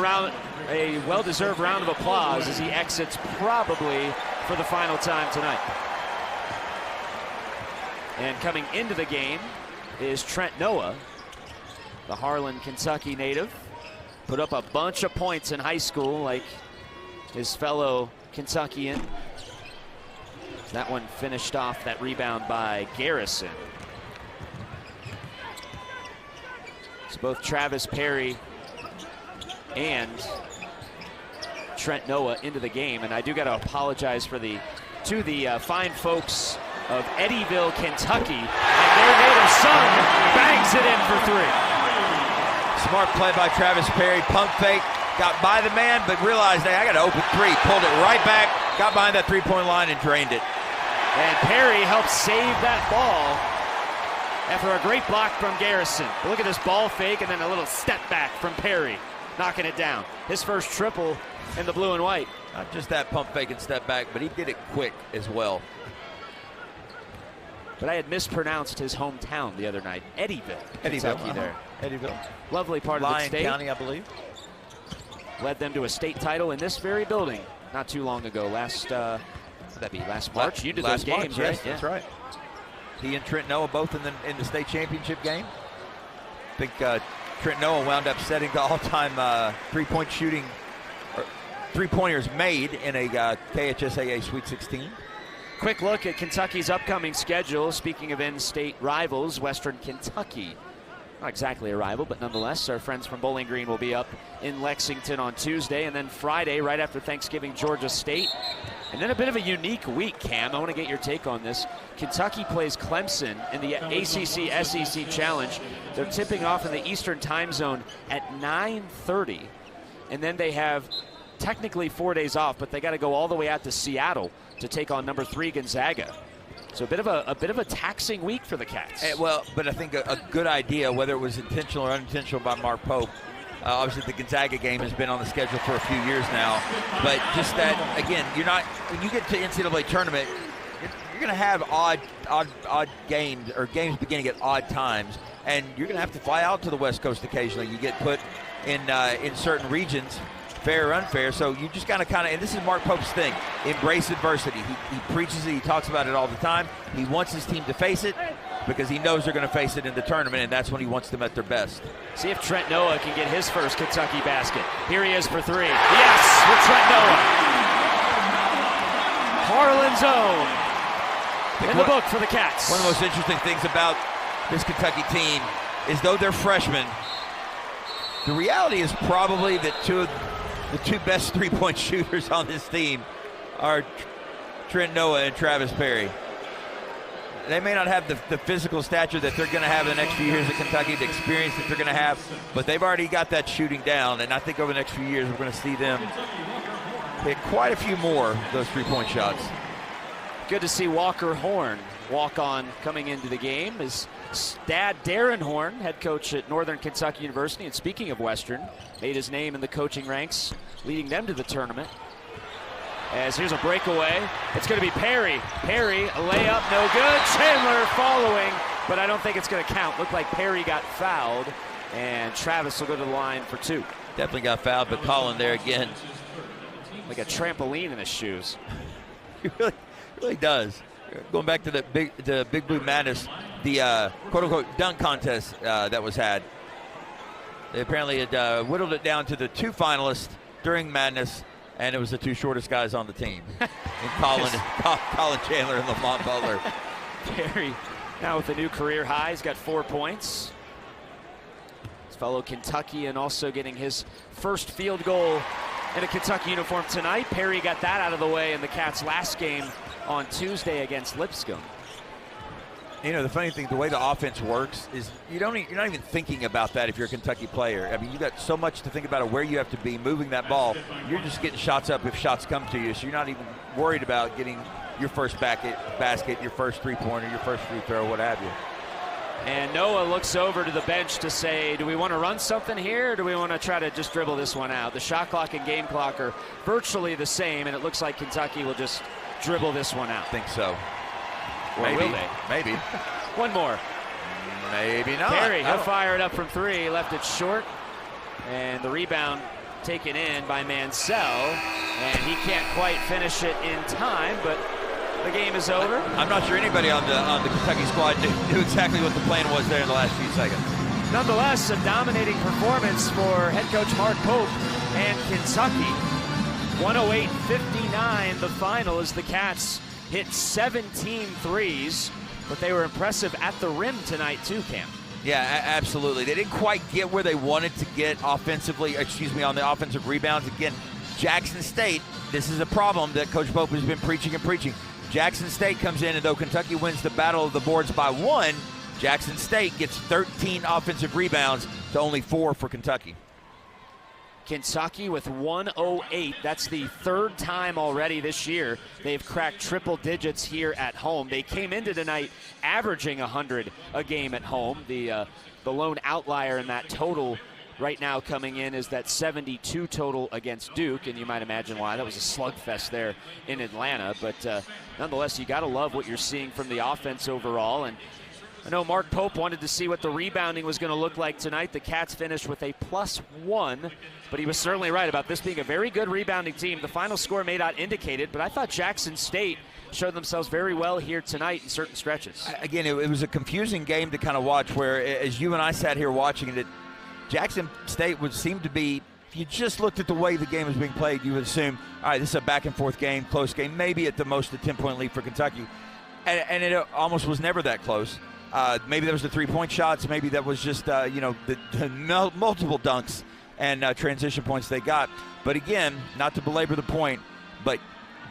well-deserved round of applause as he exits probably for the final time tonight. And coming into the game is Trent Noah, the Harlan, Kentucky native. Put up a bunch of points in high school like his fellow Kentuckian. That one finished off, that rebound by Garrison. So both Travis Perry and Trent Noah into the game, and I do got to apologize to the fine folks of Eddyville, Kentucky, and their native son bangs it in for 3. Smart play by Travis Perry, pump fake, got by the man, but realized, hey, I got to open 3, pulled it right back, got behind that three-point line and drained it. And Perry helps save that ball after a great block from Garrison. But look at this ball fake and then a little step back from Perry, knocking it down. His first triple in the blue and white. Not just that pump fake and step back, but he did it quick as well. But I had mispronounced his hometown the other night. Eddyville, Kentucky there. Eddyville. Lovely part of the state. Lyon County, I believe. Led them to a state title in this very building not too long ago. Last March? You did those games, right? Yes, that's right. He and Trent Noah both in the state championship game. I think Trent Noah wound up setting the all-time three-pointers made in a KHSAA Sweet 16. Quick look at Kentucky's upcoming schedule. Speaking of in-state rivals, Western Kentucky. Not exactly a rival, but nonetheless, our friends from Bowling Green will be up in Lexington on Tuesday. And then Friday, right after Thanksgiving, Georgia State. And then a bit of a unique week, Cam. I want to get your take on this. Kentucky plays Clemson in the ACC-SEC Challenge. They're tipping off in the Eastern time zone at 9:30. And then they have technically 4 days off, but they got to go all the way out to Seattle to take on number 3 Gonzaga. So a bit of a taxing week for the Cats. But I think a good idea, whether it was intentional or unintentional by Mark Pope. Obviously, the Gonzaga game has been on the schedule for a few years now. But just that, again, when you get to NCAA tournament, you're going to have odd games, or games beginning at odd times, and you're going to have to fly out to the West Coast occasionally. You get put in certain regions, fair or unfair. So you just got to and this is Mark Pope's thing, embrace adversity. He preaches it, he talks about it all the time. He wants his team to face it because he knows they're going to face it in the tournament, and that's when he wants them at their best. See if Trent Noah can get his first Kentucky basket. Here he is for 3. Yes, with Trent Noah. Harlan's own in the book for the Cats. One of the most interesting things about this Kentucky team is, though they're freshmen, The reality is probably that the two best three-point shooters on this team are Trent Noah and Travis Perry. They may not have the physical stature that they're going to have in the next few years at Kentucky, the experience that they're going to have, but they've already got that shooting down, and I think over the next few years we're going to see them hit quite a few more of those three-point shots. Good to see Walker Horn walk on coming into the game. His dad, Darren Horn, head coach at Northern Kentucky University, and speaking of Western, made his name in the coaching ranks, leading them to the tournament. As here's a breakaway. It's going to be Perry. Perry, a layup, no good. Chandler following, but I don't think it's going to count. Looked like Perry got fouled, and Travis will go to the line for 2. Definitely got fouled, but Colin there again. Like a trampoline in his shoes. He really does. Going back to the Big Blue Madness, the quote-unquote dunk contest that was had. They apparently had whittled it down to the 2 finalists during Madness, and it was the 2 shortest guys on the team. And Colin Chandler and Lamont Butler. Perry now with a new career high. He's got 4 points. His fellow Kentuckian also getting his first field goal in a Kentucky uniform tonight. Perry got that out of the way in the Cats' last game on Tuesday against Lipscomb. You know, the funny thing, the way the offense works is you're not even thinking about that if you're a Kentucky player. I mean, you got so much to think about of where you have to be, moving that ball. You're just getting shots up if shots come to you, so you're not even worried about getting your first basket, your first three-pointer, your first free throw, what have you. And Noah looks over to the bench to say, do we want to run something here, or do we want to try to just dribble this one out? The shot clock and game clock are virtually the same, and it looks like Kentucky will just dribble this one out. I think so. Or maybe. will they? Maybe. One more. Maybe not. Perry, he'll fire it up from 3, left it short, and the rebound taken in by Mansell, and he can't quite finish it in time, but the game is over. I'm not sure anybody on the Kentucky squad knew exactly what the plan was there in the last few seconds. Nonetheless, a dominating performance for head coach Mark Pope and Kentucky. 108-59 the final as the Cats hit 17 threes, but they were impressive at the rim tonight too, Cam. Yeah, absolutely. They didn't quite get where they wanted to get offensively, on the offensive rebounds. Again, Jackson State, this is a problem that Coach Pope has been preaching and preaching. Jackson State comes in, and though Kentucky wins the battle of the boards by 1, Jackson State gets 13 offensive rebounds to only 4 for Kentucky. Kentucky with 108. That's the 3rd time already this year they've cracked triple digits here at home. They came into tonight averaging 100 a game at home. The lone outlier in that total right now coming in is that 72 total against Duke, and you might imagine why. That was a slugfest there in Atlanta, but nonetheless, you got to love what you're seeing from the offense overall. And I know Mark Pope wanted to see what the rebounding was going to look like tonight. The Cats finished with a +1, but he was certainly right about this being a very good rebounding team. The final score may not indicate it, but I thought Jackson State showed themselves very well here tonight in certain stretches. Again, it was a confusing game to kind of watch, where as you and I sat here watching it, Jackson State would seem to be, if you just looked at the way the game was being played, you would assume, all right, this is a back-and-forth game, close game, maybe at the most a 10-point lead for Kentucky. And it almost was never that close. Maybe that was the three-point shots. Maybe that was just, the multiple dunks and transition points they got. But again, not to belabor the point, but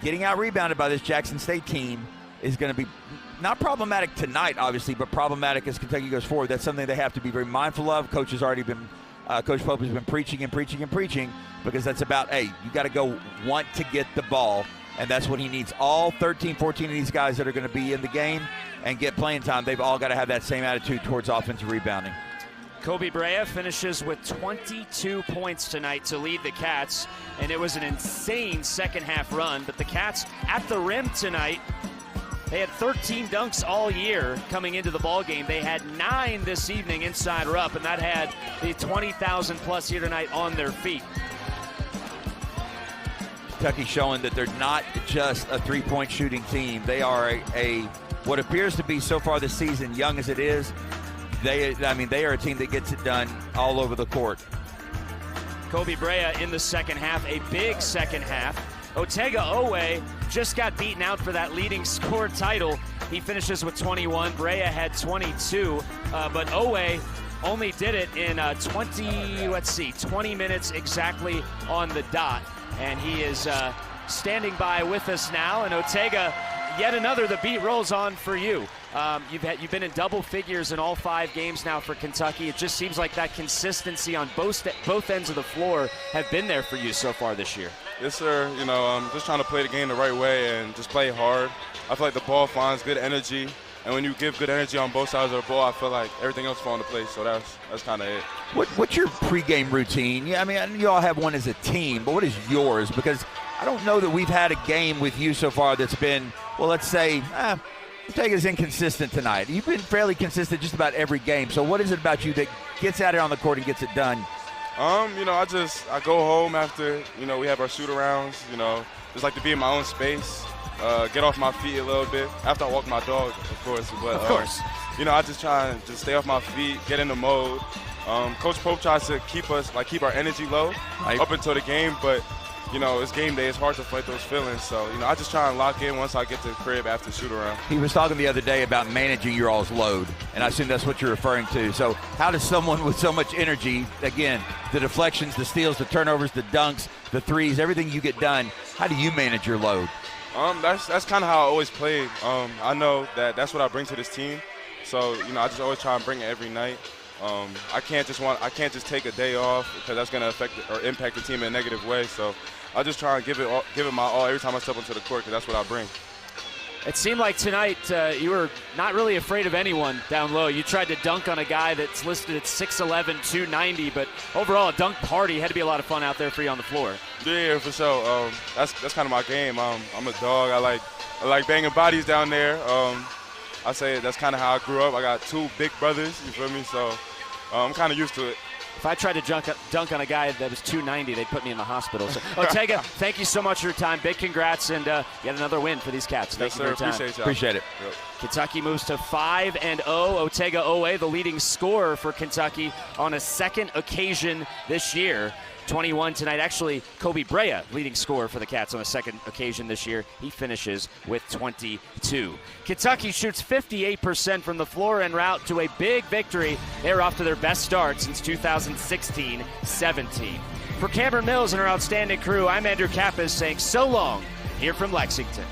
getting out-rebounded by this Jackson State team is going to be not problematic tonight, obviously, but problematic as Kentucky goes forward. That's something they have to be very mindful of. Coach Pope has been preaching and preaching and preaching, because that's about, hey, you got to want to get the ball, and that's what he needs. All 13, 14 of these guys that are going to be in the game and get playing time, they've all got to have that same attitude towards offensive rebounding. Kobe Brea finishes with 22 points tonight to lead the Cats, and it was an insane second-half run, but the Cats at the rim tonight, they had 13 dunks all year coming into the ballgame. They had 9 this evening inside or up, and that had the 20,000-plus here tonight on their feet. Kentucky showing that they're not just a three-point shooting team. They are a what appears to be so far this season, young as it is, they are a team that gets it done all over the court. Kobe Brea in the second half, a big second half. Otega Oweh just got beaten out for that leading score title. He finishes with 21. Brea had 22, but Oweh only did it in 20 minutes exactly on the dot. And he is standing by with us now. And Otega, yet another, the beat rolls on for you. You've been in double figures in all 5 games now for Kentucky. It just seems like that consistency on both ends of the floor have been there for you so far this year. Yes, sir. You know, just trying to play the game the right way and just play hard. I feel like the ball finds good energy, and when you give good energy on both sides of the ball, I feel like everything else falls into place. So that's kind of it. What's your pregame routine? Yeah, I mean, you all have one as a team, but what is yours? Because I don't know that we've had a game with you so far that's been, well, let's say, Otega's inconsistent tonight. You've been fairly consistent just about every game. So what is it about you that gets out here on the court and gets it done? You know, I go home after, you know, we have our shoot-arounds, you know, just like to be in my own space, get off my feet a little bit. After I walk my dog, of course. But, of course. You know, I just try and just stay off my feet, get in the mode. Coach Pope tries to keep our energy low up until the game, but, you know, it's game day. It's hard to fight those feelings. So, you know, I just try and lock in once I get to the crib after shoot-around. He was talking the other day about managing your all's load, and I assume that's what you're referring to. So how does someone with so much energy, again, the deflections, the steals, the turnovers, the dunks, the threes, everything you get done, how do you manage your load? That's kind of how I always played. I know that's what I bring to this team. So, you know, I just always try and bring it every night. I can't just take a day off because that's going to affect or impact the team in a negative way. So I just try and give it my all every time I step onto the court because that's what I bring. It seemed like tonight you were not really afraid of anyone down low. You tried to dunk on a guy that's listed at 6'11", 290, but overall a dunk party. Had to be a lot of fun out there for you on the floor. Yeah, for sure. That's kind of my game. I'm a dog. I like banging bodies down there. I say that's kind of how I grew up. I got 2 big brothers, you feel me? So I'm kind of used to it. If I tried to dunk on a guy that was 290, they'd put me in the hospital. So, Otega, thank you so much for your time. Big congrats, and yet another win for these Cats. Thank you for your time. Appreciate it. Yep. Kentucky moves to 5-0. Otega Oweh, the leading scorer for Kentucky on a second occasion this year. 21 tonight. Actually, Kobe Brea, leading scorer for the Cats on a second occasion this year. He finishes with 22. Kentucky shoots 58% from the floor en route to a big victory. They're off to their best start since 2016-17. For Cameron Mills and her outstanding crew, I'm Andrew Kappas saying so long here from Lexington.